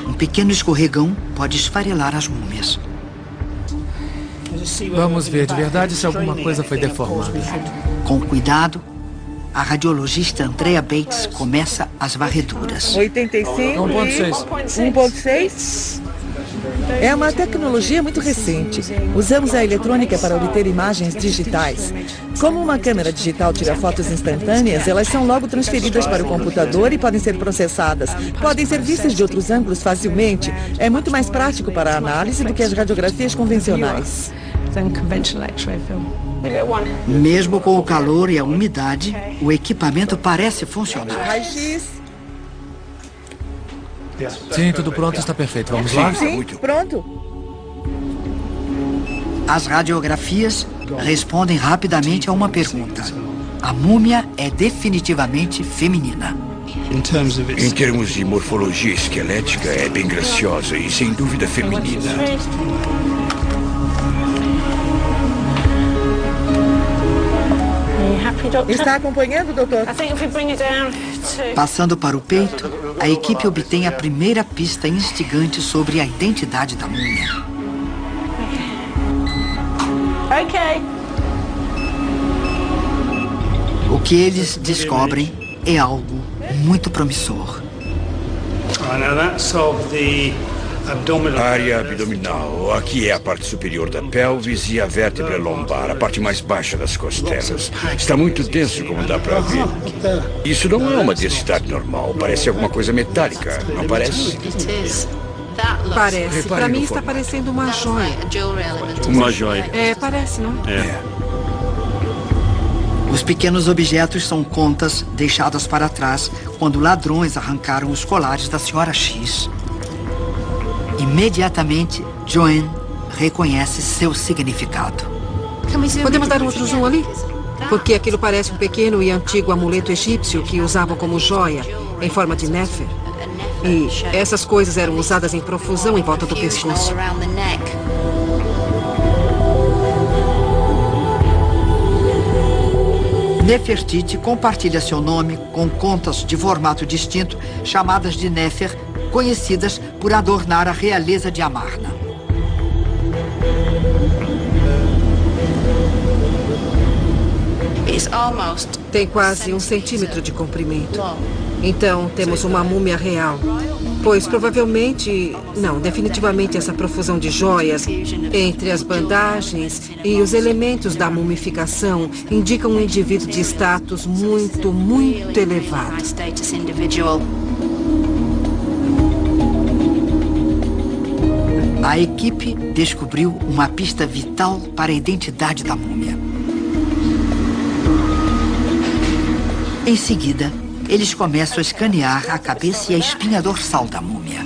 Speaker 1: Um pequeno escorregão pode esfarelar as múmias.
Speaker 10: Vamos ver de verdade se alguma coisa foi deformada.
Speaker 1: Com cuidado, a radiologista Andrea Bates começa as varreduras.
Speaker 4: 85
Speaker 10: 1.6.
Speaker 4: 1.6. É uma tecnologia muito recente. Usamos a eletrônica para obter imagens digitais. Como uma câmera digital tira fotos instantâneas, elas são logo transferidas para o computador e podem ser processadas. Podem ser vistas de outros ângulos facilmente. É muito mais prático para a análise do que as radiografias convencionais.
Speaker 1: Mesmo com o calor e a umidade, o equipamento parece funcionar.
Speaker 4: Raio-X.
Speaker 10: Sim, tudo pronto, está perfeito. Vamos lá?
Speaker 4: Sim, pronto.
Speaker 1: As radiografias respondem rapidamente a uma pergunta. A múmia é definitivamente feminina.
Speaker 9: Em termos de morfologia esquelética, é bem graciosa e, sem dúvida, feminina.
Speaker 4: Está acompanhando, doutor?
Speaker 1: Passando para o peito, a equipe obtém a primeira pista instigante sobre a identidade da múmia. O que eles descobrem é algo muito promissor.
Speaker 9: A área abdominal. Aqui é a parte superior da pelvis e a vértebra lombar, a parte mais baixa das costelas. Está muito denso, como dá para ver. Isso não é uma densidade normal. Parece alguma coisa metálica, não parece?
Speaker 2: Parece. Para mim está parecendo uma joia.
Speaker 8: Uma joia.
Speaker 2: É, parece, não?
Speaker 1: Os pequenos objetos são contas deixadas para trás quando ladrões arrancaram os colares da Sra. X. Imediatamente, Joanne reconhece seu significado.
Speaker 2: Podemos dar um outro zoom ali? Porque aquilo parece um pequeno e antigo amuleto egípcio que usavam como joia, em forma de Nefer. E essas coisas eram usadas em profusão em volta do pescoço.
Speaker 1: Nefertiti compartilha seu nome com contas de formato distinto, chamadas de Nefer, conhecidas por adornar a realeza de Amarna.
Speaker 2: Tem quase 1 centímetro de comprimento. Então, temos uma múmia real. Pois provavelmente, não, definitivamente essa profusão de joias entre as bandagens e os elementos da mumificação indicam um indivíduo de status muito, muito elevado.
Speaker 1: A equipe descobriu uma pista vital para a identidade da múmia. Em seguida, eles começam a escanear a cabeça e a espinha dorsal da múmia.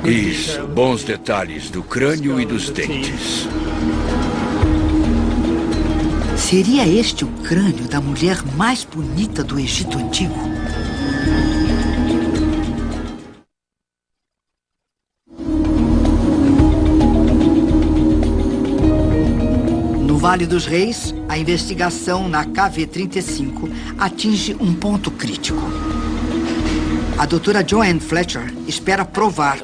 Speaker 9: Isso, bons detalhes do crânio e dos dentes.
Speaker 1: Seria este o crânio da mulher mais bonita do Egito Antigo? No Vale dos Reis, a investigação na KV-35 atinge um ponto crítico. A doutora Joanne Fletcher espera provar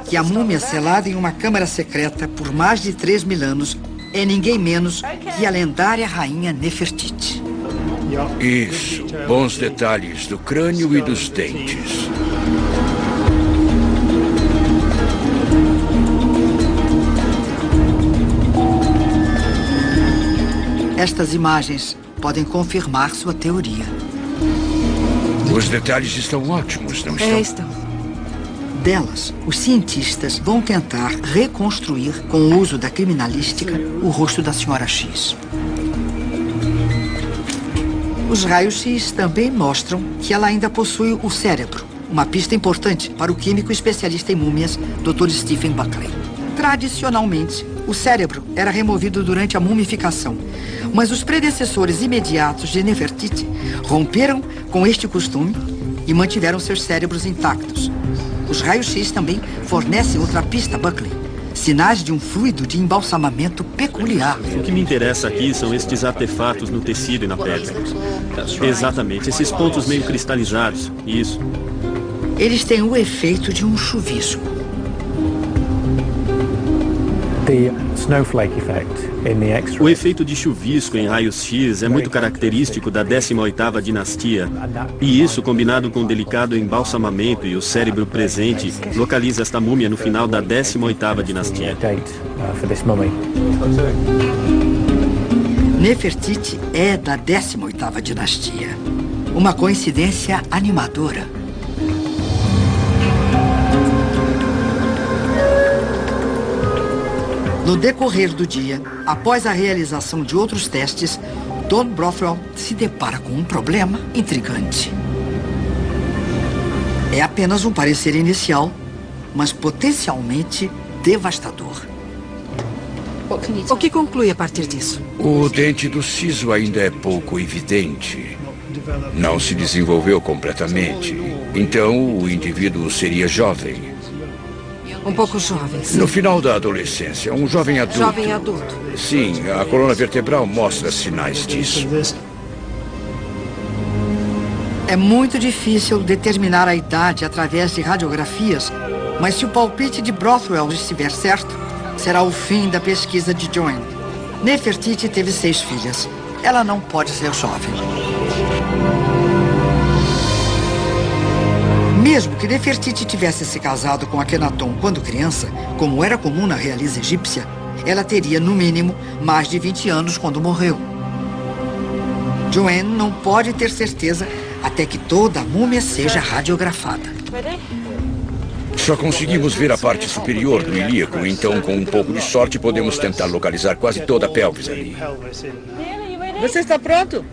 Speaker 1: que a múmia selada em uma câmara secreta por mais de 3.000 anos é ninguém menos que a lendária rainha Nefertiti.
Speaker 9: Isso, bons detalhes do crânio e dos dentes.
Speaker 1: Estas imagens podem confirmar sua teoria.
Speaker 9: Os detalhes estão ótimos, não estão?
Speaker 2: Estão.
Speaker 1: Delas, os cientistas vão tentar reconstruir, com o uso da criminalística, o rosto da Sra. X. Os raios-x também mostram que ela ainda possui o cérebro, uma pista importante para o químico especialista em múmias, Dr. Stephen Buckley. Tradicionalmente, o cérebro era removido durante a mumificação, mas os predecessores imediatos de Nefertiti romperam com este costume e mantiveram seus cérebros intactos. Os raios-x também fornecem outra pista, Buckley. Sinais de um fluido de embalsamamento peculiar.
Speaker 11: O que me interessa aqui são estes artefatos no tecido e na pele. Exatamente, esses pontos meio cristalizados. Isso.
Speaker 1: Eles têm o efeito de um chuvisco.
Speaker 11: O efeito de chuvisco em raios-x é muito característico da 18ª dinastia. E isso, combinado com o delicado embalsamamento e o cérebro presente, localiza esta múmia no final da 18ª dinastia.
Speaker 1: Nefertiti é da 18ª dinastia. Uma coincidência animadora. No decorrer do dia, após a realização de outros testes, Don Brothwell se depara com um problema intrigante. É apenas um parecer inicial, mas potencialmente devastador.
Speaker 2: O que conclui a partir disso?
Speaker 9: O dente do siso ainda é pouco evidente. Não se desenvolveu completamente. Então, o indivíduo seria jovem.
Speaker 2: Um pouco jovem, sim.
Speaker 9: No final da adolescência, um jovem adulto.
Speaker 2: Jovem adulto.
Speaker 9: Sim, a coluna vertebral mostra sinais disso.
Speaker 1: É muito difícil determinar a idade através de radiografias, mas se o palpite de Brothwell estiver certo, será o fim da pesquisa de Joanne. Nefertiti teve 6 filhas. Ela não pode ser jovem. Mesmo que Nefertiti tivesse se casado com Akhenaton quando criança, como era comum na realeza egípcia, ela teria, no mínimo, mais de 20 anos quando morreu. Joanne não pode ter certeza até que toda a múmia seja radiografada.
Speaker 9: Só conseguimos ver a parte superior do ilíaco, então, com um pouco de sorte, podemos tentar localizar quase toda a pelvis ali.
Speaker 4: Você está pronto?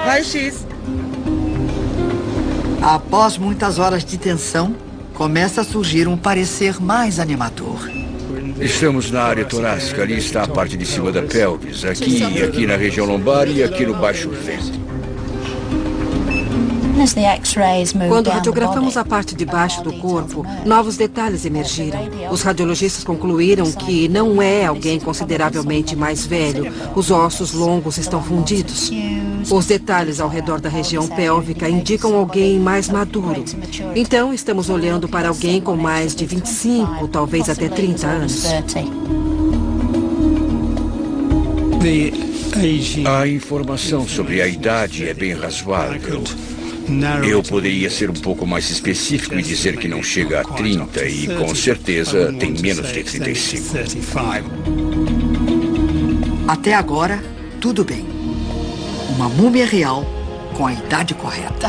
Speaker 4: Raio-X.
Speaker 1: Após muitas horas de tensão, começa a surgir um parecer mais animador.
Speaker 9: Estamos na área torácica, ali está a parte de cima da pelvis, aqui na região lombar e aqui no baixo ventre.
Speaker 2: Quando radiografamos a parte de baixo do corpo, novos detalhes emergiram. Os radiologistas concluíram que não é alguém consideravelmente mais velho. Os ossos longos estão fundidos. Os detalhes ao redor da região pélvica indicam alguém mais maduro. Então, estamos olhando para alguém com mais de 25, talvez até 30 anos.
Speaker 9: A informação sobre a idade é bem razoável. Eu poderia ser um pouco mais específico e dizer que não chega a 30 e, com certeza, tem menos de 35.
Speaker 1: Até agora, tudo bem. Uma múmia real com a idade correta.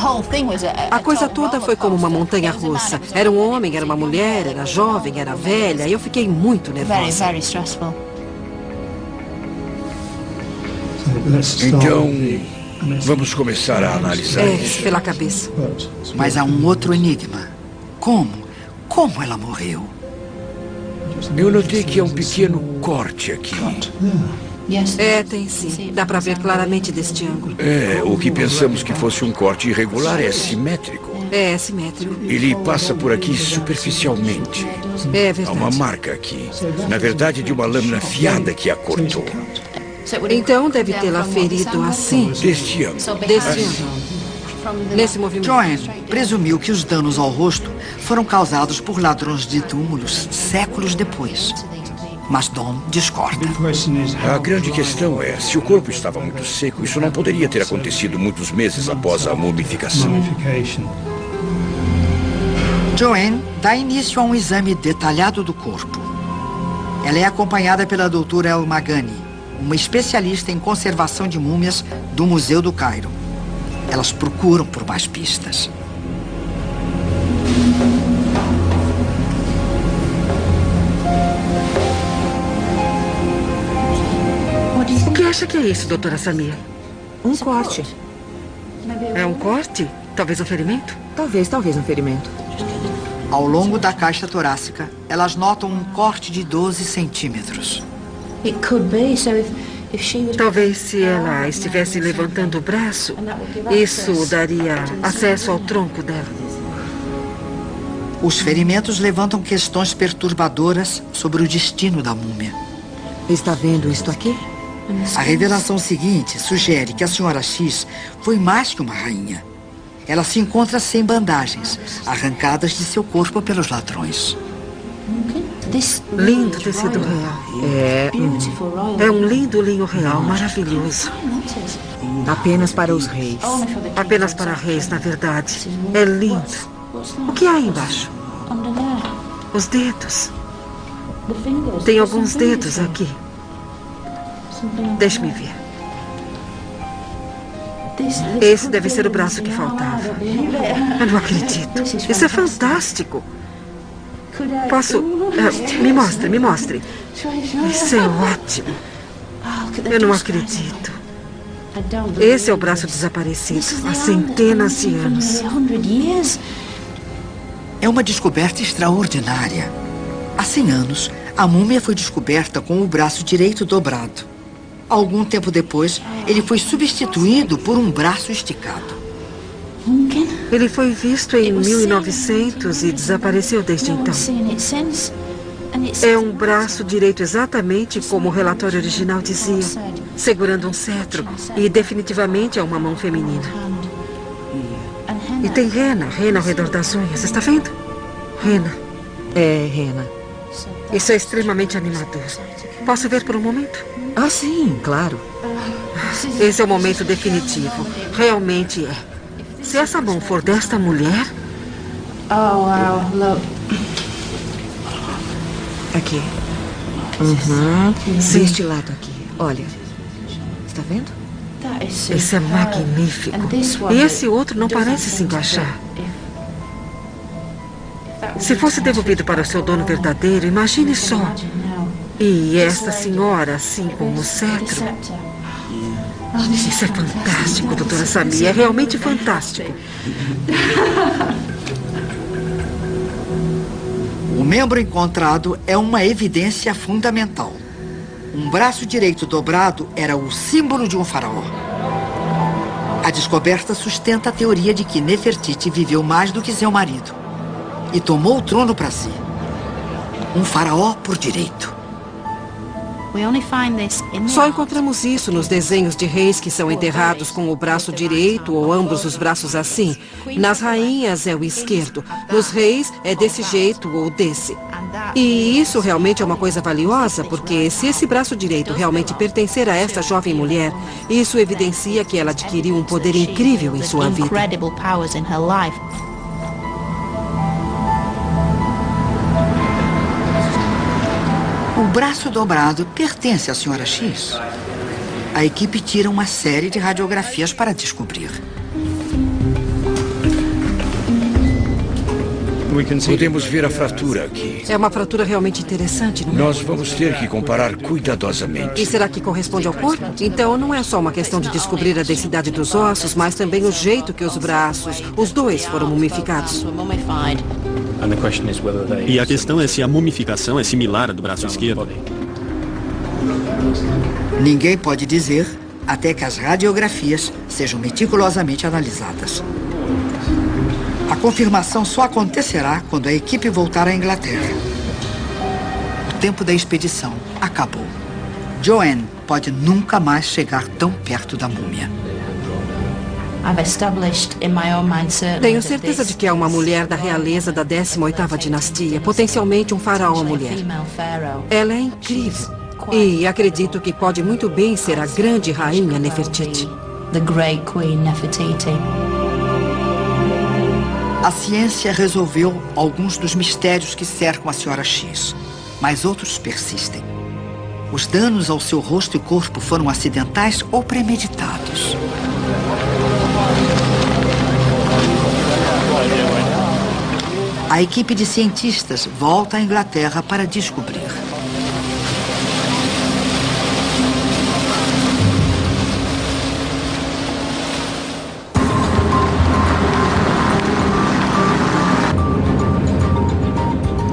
Speaker 2: A coisa toda foi como uma montanha-russa. Era um homem, era uma mulher, era jovem, era velha. Eu fiquei muito nervosa.
Speaker 9: Então, vamos começar a analisar isso.
Speaker 2: Pela cabeça.
Speaker 1: Mas há um outro enigma. Como? Como ela morreu?
Speaker 9: Eu notei que há um pequeno corte aqui.
Speaker 2: Tem sim. Dá para ver claramente deste ângulo.
Speaker 9: O que pensamos que fosse um corte irregular é simétrico.
Speaker 2: É simétrico.
Speaker 9: Ele passa por aqui superficialmente.
Speaker 2: É verdade.
Speaker 9: Há uma marca aqui. Na verdade, de uma lâmina afiada que a cortou.
Speaker 2: Então deve tê-la ferido assim.
Speaker 9: Deste ângulo.
Speaker 2: Deste ângulo. Nesse movimento.
Speaker 1: Joanne presumiu que os danos ao rosto foram causados por ladrões de túmulos séculos depois. Mas Don discorda.
Speaker 9: A grande questão é, se o corpo estava muito seco, isso não poderia ter acontecido muitos meses após a mumificação.
Speaker 1: Joanne dá início a um exame detalhado do corpo. Ela é acompanhada pela doutora El Magani, uma especialista em conservação de múmias do Museu do Cairo. Elas procuram por mais pistas.
Speaker 2: O que acha que é isso, doutora Samir?
Speaker 4: Um corte.
Speaker 2: É um corte? Talvez um ferimento?
Speaker 4: Talvez um ferimento.
Speaker 1: Ao longo da caixa torácica, elas notam um corte de 12 centímetros.
Speaker 2: Talvez se ela estivesse levantando o braço, isso daria acesso ao tronco dela.
Speaker 1: Os ferimentos levantam questões perturbadoras sobre o destino da múmia.
Speaker 2: Está vendo isto aqui?
Speaker 1: A revelação seguinte sugere que a senhora X foi mais que uma rainha. ela se encontra sem bandagens, arrancadas de seu corpo pelos ladrões.
Speaker 2: Lindo tecido real. É um lindo linho real, maravilhoso.
Speaker 4: Apenas para os reis.
Speaker 2: Apenas para reis, na verdade. É lindo. O que há aí embaixo? Os dedos. Tem alguns dedos aqui. Deixe-me ver. Esse deve ser o braço que faltava. Eu não acredito. Isso é fantástico. Posso... me mostre. Isso é ótimo. Eu não acredito. Esse é o braço desaparecido há centenas de anos.
Speaker 1: É uma descoberta extraordinária. Há 100 anos, a múmia foi descoberta com o braço direito dobrado. Algum tempo depois, ele foi substituído por um braço esticado.
Speaker 2: Ele foi visto em 1900 e desapareceu desde então. É um braço direito exatamente como o relatório original dizia, segurando um cetro, e definitivamente é uma mão feminina. E tem rena ao redor das unhas, está vendo? Rena.
Speaker 4: É rena.
Speaker 2: Isso é extremamente animador. Posso ver por um momento?
Speaker 4: Ah, sim, claro.
Speaker 2: Esse é o momento definitivo. Realmente é. Se essa mão for desta mulher...
Speaker 6: Oh, wow, look.
Speaker 4: Aqui. Deste lado aqui. Olha. Está vendo?
Speaker 2: Esse é magnífico. E esse outro não parece se encaixar. Se fosse devolvido para o seu dono verdadeiro, imagine só. E esta senhora, assim como o cetro. Isso é fantástico, doutora Sami. É realmente fantástico.
Speaker 1: O membro encontrado é uma evidência fundamental. Um braço direito dobrado era o símbolo de um faraó. A descoberta sustenta a teoria de que Nefertiti viveu mais do que seu marido e tomou o trono para si. Um faraó por direito.
Speaker 2: Só encontramos isso nos desenhos de reis que são enterrados com o braço direito ou ambos os braços assim. Nas rainhas é o esquerdo. Nos reis é desse jeito ou desse. E isso realmente é uma coisa valiosa, porque se esse braço direito realmente pertencer a essa jovem mulher, isso evidencia que ela adquiriu um poder incrível em sua vida.
Speaker 1: O braço dobrado pertence à senhora X. A equipe tira uma série de radiografias para descobrir.
Speaker 9: Podemos ver a fratura aqui.
Speaker 2: É uma fratura realmente interessante, não é?
Speaker 9: Nós vamos ter que comparar cuidadosamente.
Speaker 2: E será que corresponde ao corpo? Então não é só uma questão de descobrir a densidade dos ossos, mas também o jeito que os braços, os dois, foram mumificados.
Speaker 11: E a questão é se a mumificação é similar à do braço esquerdo.
Speaker 1: Ninguém pode dizer até que as radiografias sejam meticulosamente analisadas. A confirmação só acontecerá quando a equipe voltar à Inglaterra. O tempo da expedição acabou. Joanne pode nunca mais chegar tão perto da múmia.
Speaker 2: Tenho certeza de que é uma mulher da realeza da 18ª dinastia, potencialmente um faraó mulher. Ela é incrível. E acredito que pode muito bem ser a grande rainha Nefertiti.
Speaker 1: A ciência resolveu alguns dos mistérios que cercam a senhora X, mas outros persistem. Os danos ao seu rosto e corpo foram acidentais ou premeditados. A equipe de cientistas volta à Inglaterra para descobrir.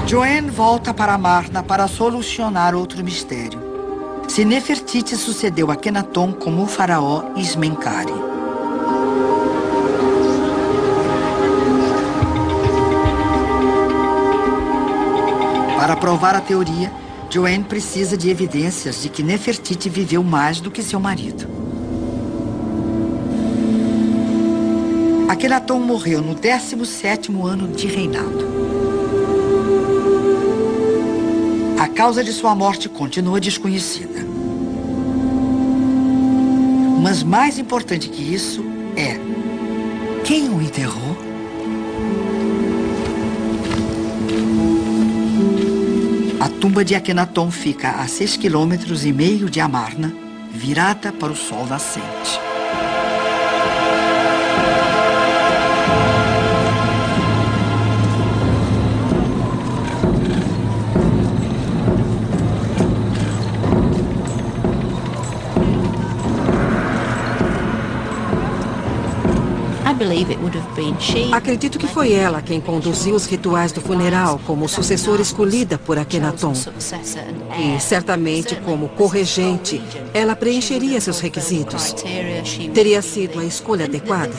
Speaker 1: Joanne volta para Amarna para solucionar outro mistério. Se Nefertiti sucedeu a Akhenaton como o faraó Ismenkari. Para provar a teoria, Joanne precisa de evidências de que Nefertiti viveu mais do que seu marido. Akhenaton morreu no 17º ano de reinado. A causa de sua morte continua desconhecida. Mas mais importante que isso é quem o enterrou. A tumba de Akhenaton fica a 6,5 km de Amarna, virada para o sol nascente.
Speaker 2: Acredito que foi ela quem conduziu os rituais do funeral como sucessora escolhida por Akhenaton. E, certamente, como corregente, ela preencheria seus requisitos. Teria sido a escolha adequada.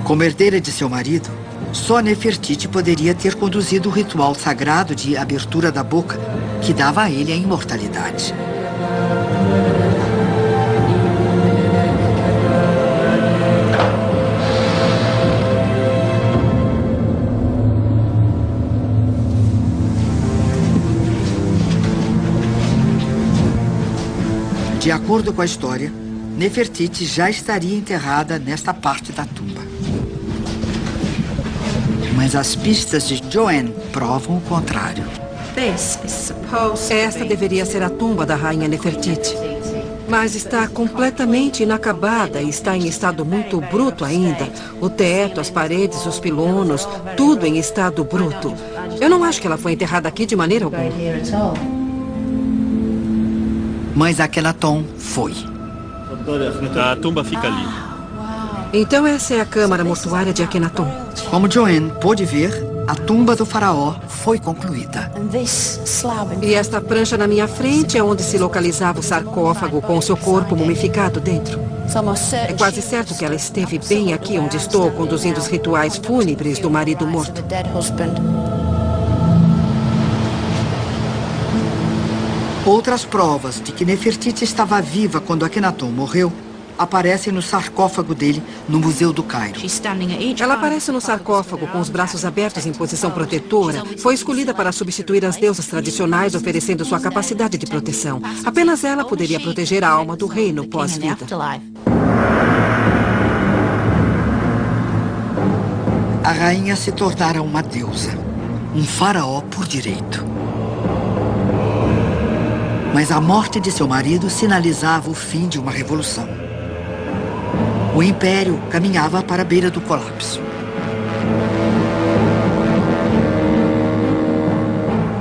Speaker 1: Como herdeira de seu marido, só Nefertiti poderia ter conduzido o ritual sagrado de abertura da boca que dava a ele a imortalidade. De acordo com a história, Nefertiti já estaria enterrada nesta parte da tumba. Mas as pistas de Joanne provam o contrário.
Speaker 2: Esta deveria ser a tumba da rainha Nefertiti. Mas está completamente inacabada e está em estado muito bruto ainda. O teto, as paredes, os pilonos, tudo em estado bruto. Eu não acho que ela foi enterrada aqui de maneira alguma.
Speaker 1: Mas Akhenaton foi.
Speaker 11: A tumba fica ali.
Speaker 2: Então essa é a câmara mortuária de Akhenaton.
Speaker 1: Como Joanne pôde ver, a tumba do faraó foi concluída.
Speaker 2: E esta prancha na minha frente é onde se localizava o sarcófago com o seu corpo mumificado dentro. É quase certo que ela esteve bem aqui onde estou, conduzindo os rituais fúnebres do marido morto.
Speaker 1: Outras provas de que Nefertiti estava viva quando Akhenaton morreu aparecem no sarcófago dele no Museu do Cairo.
Speaker 2: Ela aparece no sarcófago com os braços abertos em posição protetora. Foi escolhida para substituir as deusas tradicionais, oferecendo sua capacidade de proteção. Apenas ela poderia proteger a alma do rei no pós-vida.
Speaker 1: A rainha se tornara uma deusa, um faraó por direito. Mas a morte de seu marido sinalizava o fim de uma revolução. O império caminhava para a beira do colapso.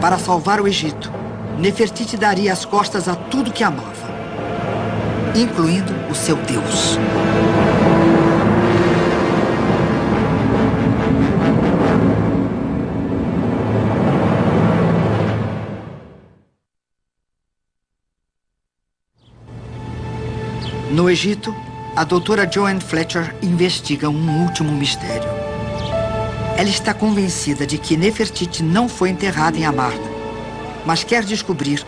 Speaker 1: Para salvar o Egito, Nefertiti daria as costas a tudo que amava, incluindo o seu Deus. No Egito, a doutora Joanne Fletcher investiga um último mistério. Ela está convencida de que Nefertiti não foi enterrada em Amarna, mas quer descobrir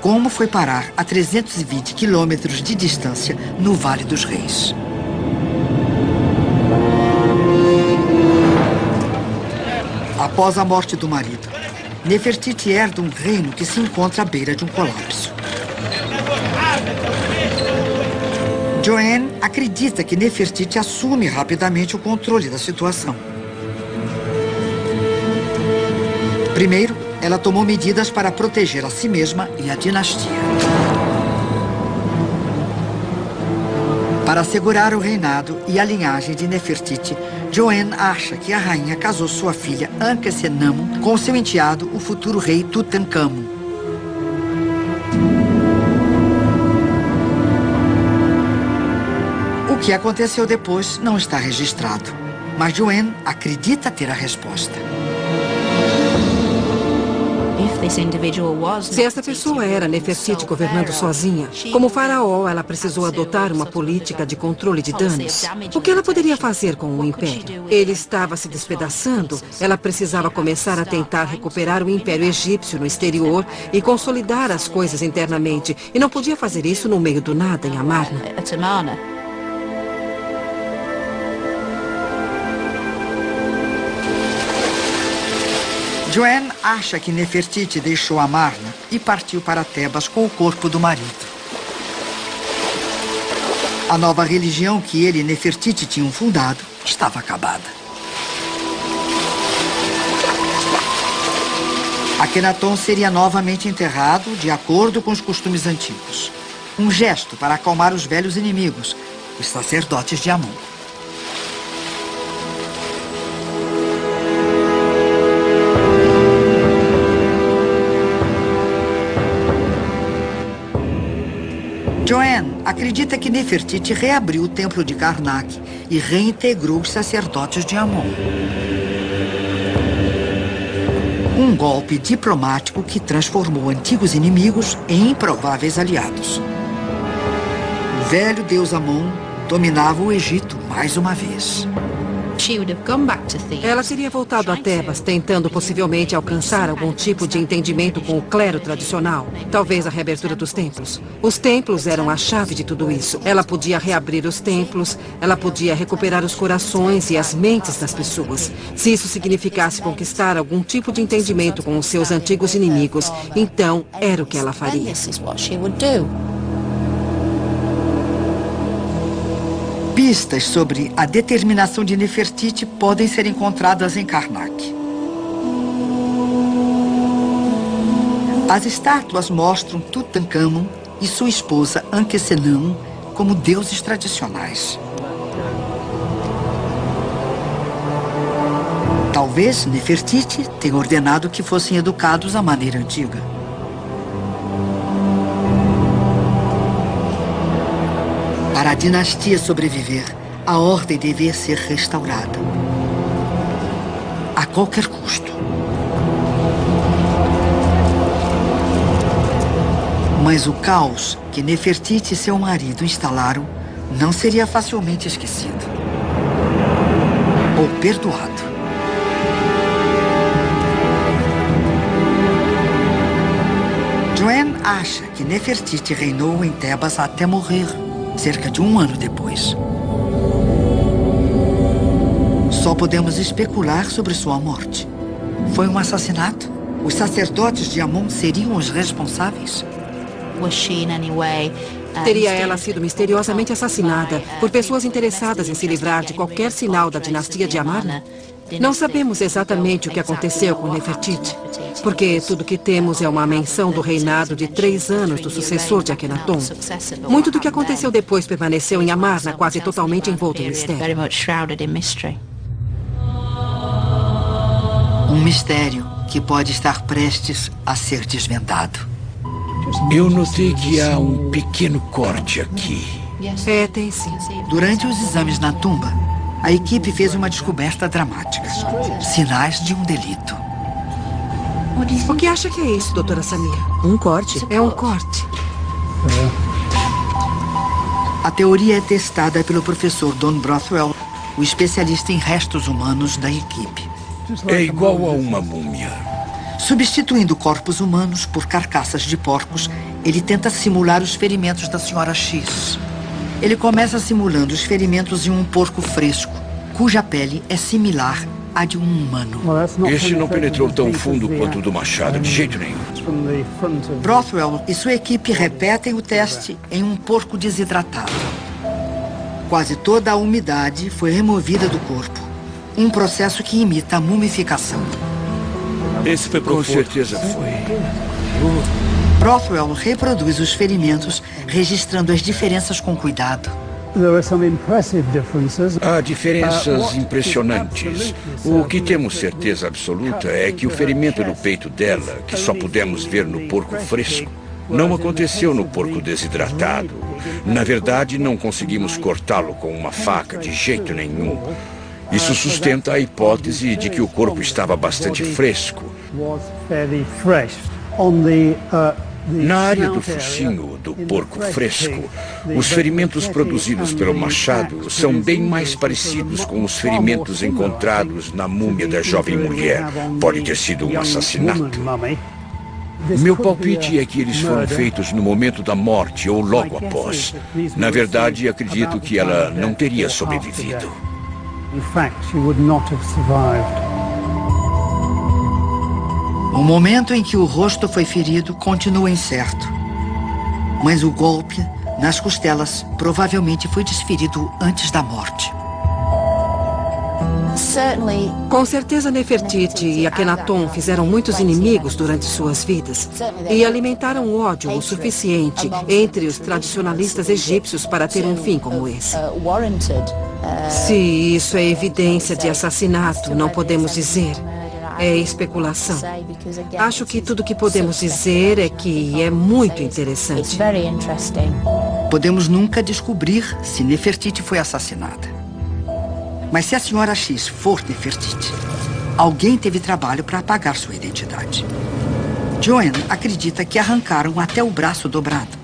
Speaker 1: como foi parar a 320 quilômetros de distância no Vale dos Reis. Após a morte do marido, Nefertiti herda um reino que se encontra à beira de um colapso. Joanne acredita que Nefertiti assume rapidamente o controle da situação. Primeiro, ela tomou medidas para proteger a si mesma e a dinastia. Para assegurar o reinado e a linhagem de Nefertiti, Joanne acha que a rainha casou sua filha Ankhesenamun com seu enteado, o futuro rei Tutankhamun. O que aconteceu depois não está registrado, mas Joanne acredita ter a resposta.
Speaker 2: Se essa pessoa era Nefertiti governando sozinha, como faraó, ela precisou adotar uma política de controle de danos. O que ela poderia fazer com o império? Ele estava se despedaçando, ela precisava começar a tentar recuperar o império egípcio no exterior e consolidar as coisas internamente, e não podia fazer isso no meio do nada, em Amarna.
Speaker 1: Joanne acha que Nefertiti deixou Amarna e partiu para Tebas com o corpo do marido. A nova religião que ele e Nefertiti tinham fundado estava acabada. Akhenaton seria novamente enterrado de acordo com os costumes antigos. Um gesto para acalmar os velhos inimigos, os sacerdotes de Amon. Joanne acredita que Nefertiti reabriu o templo de Karnak e reintegrou os sacerdotes de Amon. Um golpe diplomático que transformou antigos inimigos em improváveis aliados. O velho deus Amon dominava o Egito mais uma vez.
Speaker 2: Ela teria voltado a Tebas, tentando possivelmente alcançar algum tipo de entendimento com o clero tradicional. Talvez a reabertura dos templos. Os templos eram a chave de tudo isso. Ela podia reabrir os templos, ela podia recuperar os corações e as mentes das pessoas. Se isso significasse conquistar algum tipo de entendimento com os seus antigos inimigos, então era o que ela faria.
Speaker 1: Pistas sobre a determinação de Nefertiti podem ser encontradas em Karnak. As estátuas mostram Tutankhamon e sua esposa Ankhesenan como deuses tradicionais. Talvez Nefertiti tenha ordenado que fossem educados à maneira antiga. Para a dinastia sobreviver, a ordem devia ser restaurada. A qualquer custo. Mas o caos que Nefertiti e seu marido instalaram não seria facilmente esquecido. Ou perdoado. Joanne acha que Nefertiti reinou em Tebas até morrer. Cerca de 1 ano depois. Só podemos especular sobre sua morte. Foi um assassinato? Os sacerdotes de Amon seriam os responsáveis?
Speaker 2: Teria ela sido misteriosamente assassinada por pessoas interessadas em se livrar de qualquer sinal da dinastia de Amarna? Não sabemos exatamente o que aconteceu com Nefertiti, porque tudo que temos é uma menção do reinado de 3 anos do sucessor de Akhenaton. Muito do que aconteceu depois permaneceu em Amarna, quase totalmente envolto em mistério.
Speaker 1: Um mistério que pode estar prestes a ser desvendado.
Speaker 9: Eu notei que há um pequeno corte aqui.
Speaker 2: Tem sim.
Speaker 1: Durante os exames na tumba, a equipe fez uma descoberta dramática. Sinais de um delito.
Speaker 2: O que acha que é isso, doutora Samir?
Speaker 4: Um corte?
Speaker 2: É um corte.
Speaker 1: A teoria é testada pelo professor Don Brothwell, o especialista em restos humanos da equipe.
Speaker 9: É igual a uma múmia.
Speaker 1: Substituindo corpos humanos por carcaças de porcos, ele tenta simular os ferimentos da senhora X. Ele começa simulando os ferimentos em um porco fresco, cuja pele é similar à de um humano.
Speaker 9: Este não penetrou tão fundo quanto o do machado, de jeito nenhum.
Speaker 1: Brothwell e sua equipe repetem o teste em um porco desidratado. Quase toda a umidade foi removida do corpo. Um processo que imita a mumificação.
Speaker 9: Esse foi com certeza foi.
Speaker 1: Brothwell reproduz os ferimentos, registrando as diferenças com cuidado.
Speaker 9: Há diferenças impressionantes. O que temos certeza absoluta é que o ferimento no peito dela, que só pudemos ver no porco fresco, não aconteceu no porco desidratado. Na verdade, não conseguimos cortá-lo com uma faca de jeito nenhum. Isso sustenta a hipótese de que o corpo estava bastante fresco. Na área do focinho do porco fresco, os ferimentos produzidos pelo machado são bem mais parecidos com os ferimentos encontrados na múmia da jovem mulher. Pode ter sido um assassinato. Meu palpite é que eles foram feitos no momento da morte ou logo após. Na verdade, acredito que ela não teria sobrevivido.
Speaker 1: O momento em que o rosto foi ferido continua incerto. Mas o golpe nas costelas provavelmente foi desferido antes da morte.
Speaker 2: Com certeza Nefertiti e Akhenaton fizeram muitos inimigos durante suas vidas e alimentaram ódio o suficiente entre os tradicionalistas egípcios para ter um fim como esse. Se isso é evidência de assassinato, não podemos dizer. É especulação. Acho que tudo que podemos dizer é que é muito interessante.
Speaker 1: Podemos nunca descobrir se Nefertiti foi assassinada. Mas se a senhora X for Nefertiti, alguém teve trabalho para apagar sua identidade. Joanne acredita que arrancaram até o braço dobrado,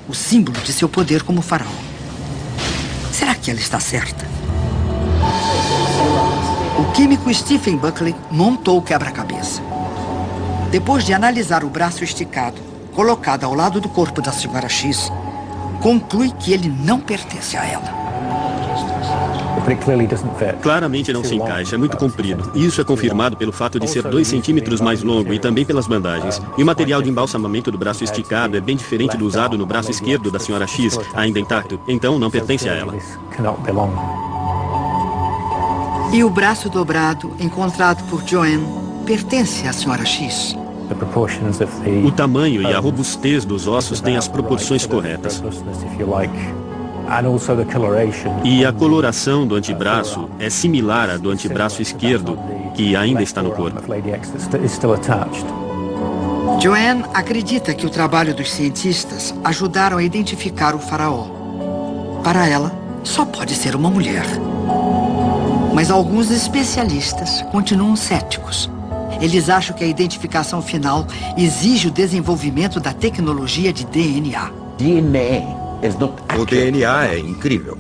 Speaker 1: o símbolo de seu poder como faraó. Será que ela está certa? O químico Stephen Buckley montou o quebra-cabeça. Depois de analisar o braço esticado, colocado ao lado do corpo da senhora X, conclui que ele não pertence a ela.
Speaker 11: Claramente não se encaixa, é muito comprido. E isso é confirmado pelo fato de ser 2 centímetros mais longo e também pelas bandagens. E o material de embalsamamento do braço esticado é bem diferente do usado no braço esquerdo da senhora X, ainda intacto. Então não pertence a ela.
Speaker 1: E o braço dobrado, encontrado por Joanne, pertence à senhora X?
Speaker 11: O tamanho e a robustez dos ossos têm as proporções corretas. E a coloração do antebraço é similar à do antebraço esquerdo, que ainda está no corpo.
Speaker 1: Joanne acredita que o trabalho dos cientistas ajudaram a identificar o faraó. Para ela, só pode ser uma mulher. Mas alguns especialistas continuam céticos. Eles acham que a identificação final exige o desenvolvimento da tecnologia de DNA.
Speaker 5: O DNA é incrível.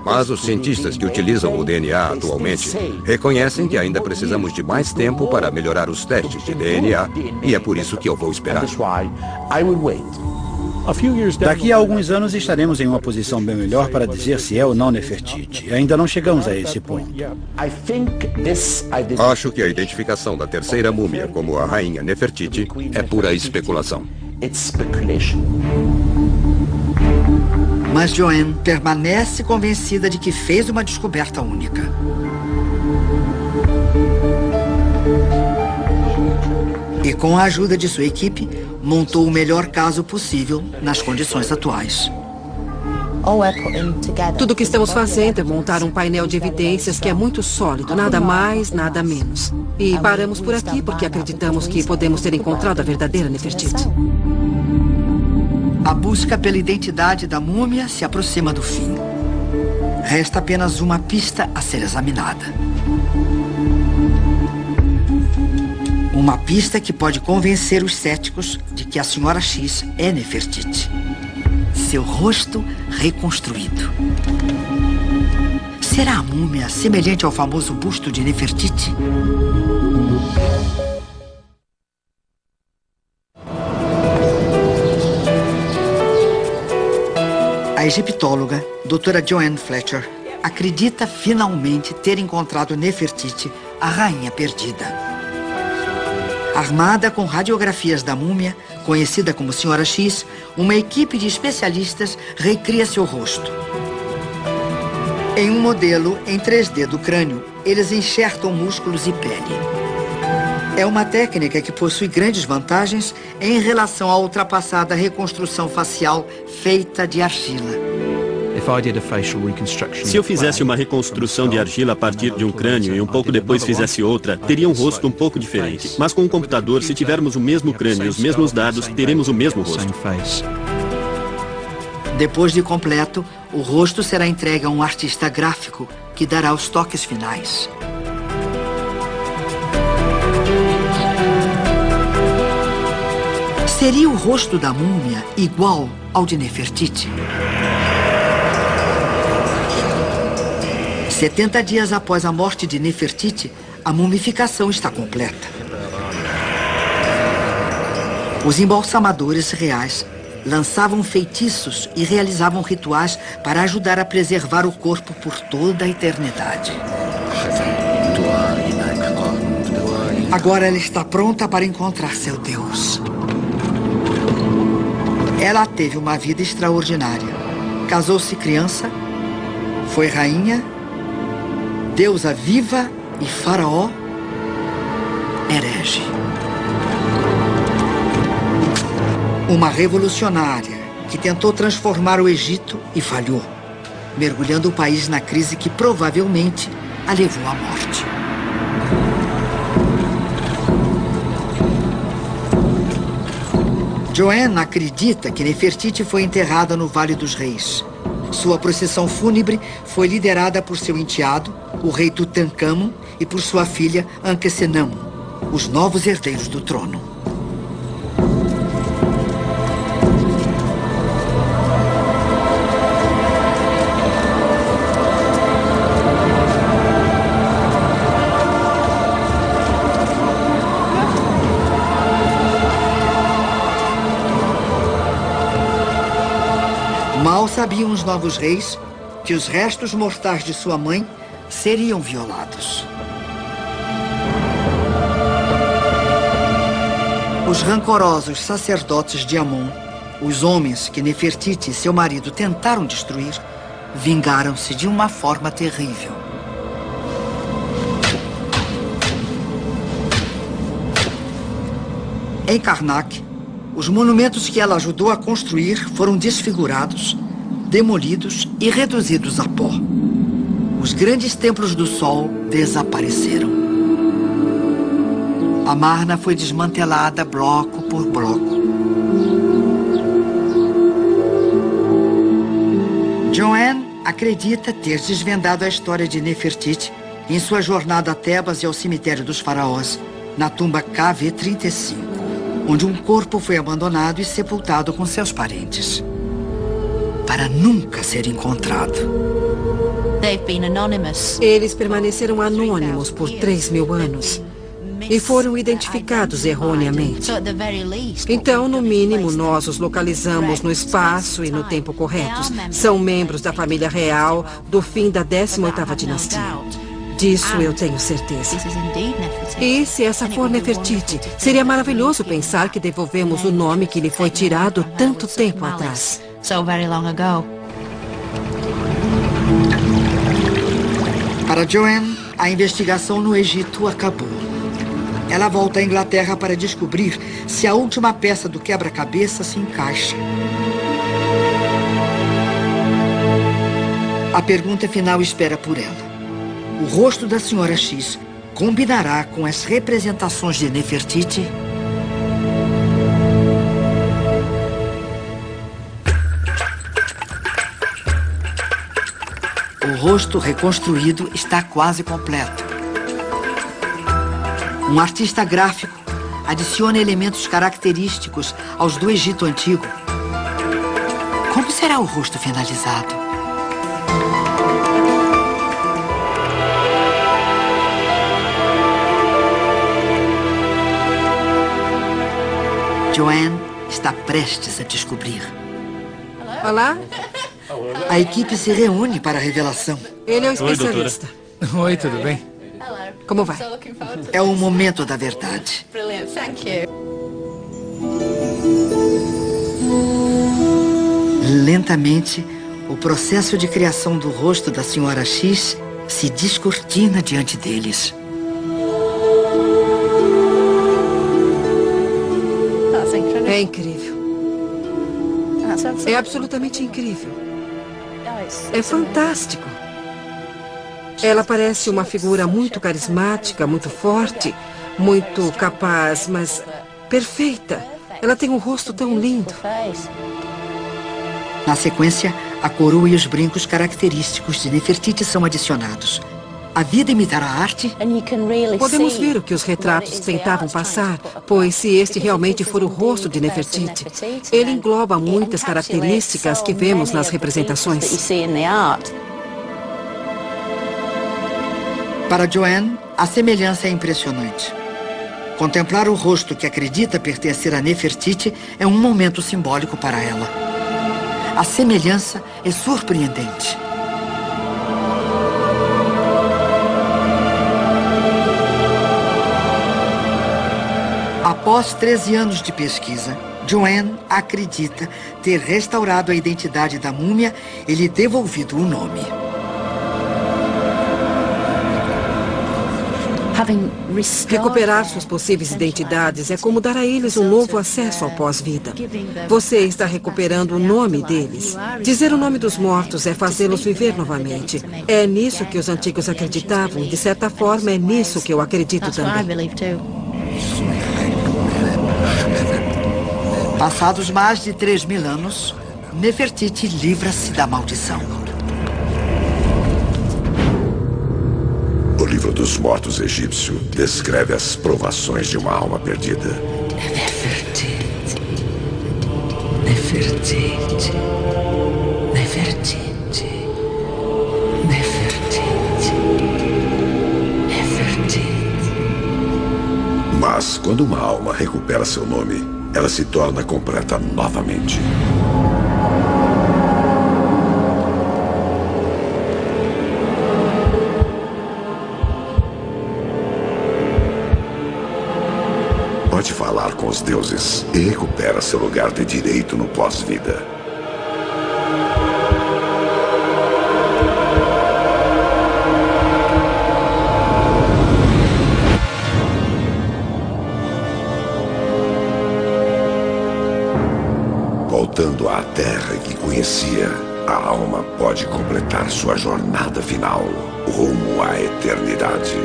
Speaker 5: Mas os cientistas que utilizam o DNA atualmente reconhecem que ainda precisamos de mais tempo para melhorar os testes de DNA, e é por isso que eu vou esperar.
Speaker 7: Daqui a alguns anos estaremos em uma posição bem melhor para dizer se é ou não Nefertiti. Ainda não chegamos a esse ponto.
Speaker 5: Acho que a identificação da terceira múmia como a rainha Nefertiti é pura especulação.
Speaker 1: Mas Joanne permanece convencida de que fez uma descoberta única. E com a ajuda de sua equipe, montou o melhor caso possível nas condições atuais.
Speaker 2: Tudo o que estamos fazendo é montar um painel de evidências que é muito sólido, nada mais, nada menos. E paramos por aqui porque acreditamos que podemos ter encontrado a verdadeira Nefertiti.
Speaker 1: A busca pela identidade da múmia se aproxima do fim. Resta apenas uma pista a ser examinada. Uma pista que pode convencer os céticos de que a senhora X é Nefertiti. Seu rosto reconstruído. Será a múmia semelhante ao famoso busto de Nefertiti? A egiptóloga, doutora Joanne Fletcher, acredita finalmente ter encontrado Nefertiti, a rainha perdida. Armada com radiografias da múmia, conhecida como Senhora X, uma equipe de especialistas recria seu rosto. Em um modelo em 3D do crânio, eles enxertam músculos e pele. É uma técnica que possui grandes vantagens em relação à ultrapassada reconstrução facial feita de argila.
Speaker 11: Se eu fizesse uma reconstrução de argila a partir de um crânio e um pouco depois fizesse outra, teria um rosto um pouco diferente. Mas com um computador, se tivermos o mesmo crânio e os mesmos dados, teremos o mesmo rosto.
Speaker 1: Depois de completo, o rosto será entregue a um artista gráfico que dará os toques finais. Seria o rosto da múmia igual ao de Nefertiti? 70 dias após a morte de Nefertiti, a mumificação está completa. Os embalsamadores reais lançavam feitiços e realizavam rituais para ajudar a preservar o corpo por toda a eternidade. Agora ela está pronta para encontrar seu Deus. Ela teve uma vida extraordinária. Casou-se criança, foi rainha, deusa viva e faraó herege. Uma revolucionária que tentou transformar o Egito e falhou, mergulhando o país na crise que provavelmente a levou à morte. Joanne acredita que Nefertiti foi enterrada no Vale dos Reis. Sua procissão fúnebre foi liderada por seu enteado, o rei Tutankhamon, e por sua filha Ankhesenamun, os novos herdeiros do trono. Mal sabiam os novos reis que os restos mortais de sua mãe seriam violados. Os rancorosos sacerdotes de Amon, os homens que Nefertiti e seu marido tentaram destruir, vingaram-se de uma forma terrível. Em Karnak, os monumentos que ela ajudou a construir foram desfigurados, demolidos e reduzidos a pó. Os grandes templos do Sol desapareceram. Amarna foi desmantelada bloco por bloco. Joanne acredita ter desvendado a história de Nefertiti em sua jornada a Tebas e ao cemitério dos faraós, na tumba KV-35. Onde um corpo foi abandonado e sepultado com seus parentes, para nunca ser encontrado.
Speaker 2: Eles permaneceram anônimos por 3.000 anos e foram identificados erroneamente. Então, no mínimo, nós os localizamos no espaço e no tempo corretos. São membros da família real do fim da 18ª dinastia. Disso eu tenho certeza. E se essa for Nefertiti, seria maravilhoso pensar que devolvemos o nome que lhe foi tirado tanto tempo atrás.
Speaker 1: Para Joanne, a investigação no Egito acabou. Ela volta à Inglaterra para descobrir se a última peça do quebra-cabeça se encaixa. A pergunta final espera por ela. O rosto da Senhora X combinará com as representações de Nefertiti? O rosto reconstruído está quase completo. Um artista gráfico adiciona elementos característicos aos do Egito Antigo. Como será o rosto finalizado? Joanne está prestes a descobrir.
Speaker 2: Olá.
Speaker 1: A equipe se reúne para a revelação.
Speaker 2: Ele é o especialista.
Speaker 10: Oi, tudo bem?
Speaker 2: Como vai?
Speaker 1: É o momento da verdade. Lentamente, o processo de criação do rosto da Senhora X se descortina diante deles.
Speaker 2: É incrível. É absolutamente incrível. É fantástico. Ela parece uma figura muito carismática, muito forte, muito capaz, mas perfeita. Ela tem um rosto tão lindo.
Speaker 1: Na sequência, a coroa e os brincos característicos de Nefertiti são adicionados. A vida imitará a arte?
Speaker 2: Podemos ver o que os retratos tentavam passar, pois se este realmente for o rosto de Nefertiti, ele engloba muitas características que vemos nas representações.
Speaker 1: Para Joanne, a semelhança é impressionante. Contemplar o rosto que acredita pertencer a Nefertiti é um momento simbólico para ela. A semelhança é surpreendente. Após 13 anos de pesquisa, Joanne acredita ter restaurado a identidade da múmia e lhe devolvido o nome.
Speaker 2: Recuperar suas possíveis identidades é como dar a eles um novo acesso ao pós-vida. Você está recuperando o nome deles. Dizer o nome dos mortos é fazê-los viver novamente. É nisso que os antigos acreditavam e, de certa forma, é nisso que eu acredito também.
Speaker 1: Passados mais de 3.000 anos, Nefertiti livra-se da maldição.
Speaker 3: O livro dos mortos egípcio descreve as provações de uma alma perdida.
Speaker 4: Nefertiti. Nefertiti. Nefertiti. Nefertiti. Nefertiti.
Speaker 3: Mas quando uma alma recupera seu nome, ela se torna completa novamente. Pode falar com os deuses e recupera seu lugar de direito no pós-vida. Voltando à terra que conhecia, a alma pode completar sua jornada final rumo à eternidade.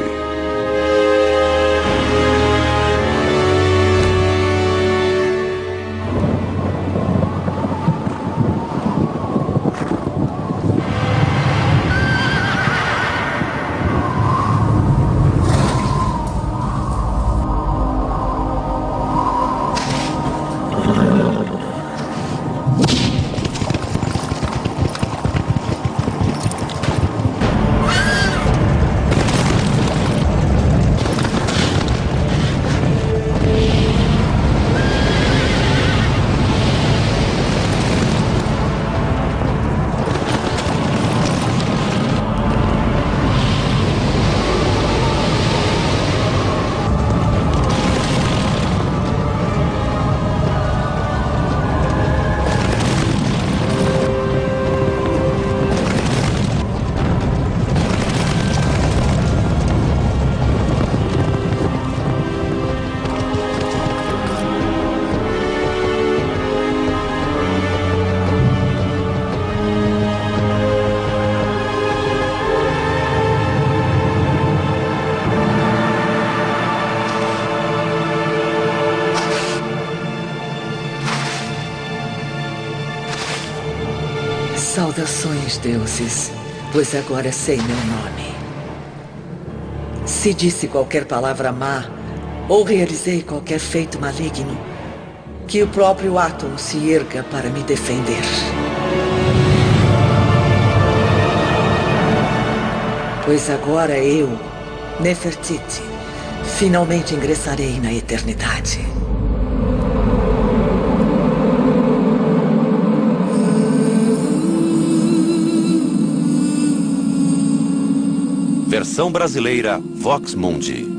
Speaker 4: Saudações, deuses, pois agora sei meu nome. Se disse qualquer palavra má ou realizei qualquer feito maligno, que o próprio Atum se erga para me defender. Pois agora eu, Nefertiti, finalmente ingressarei na eternidade.
Speaker 12: Versão brasileira Vox Mundi.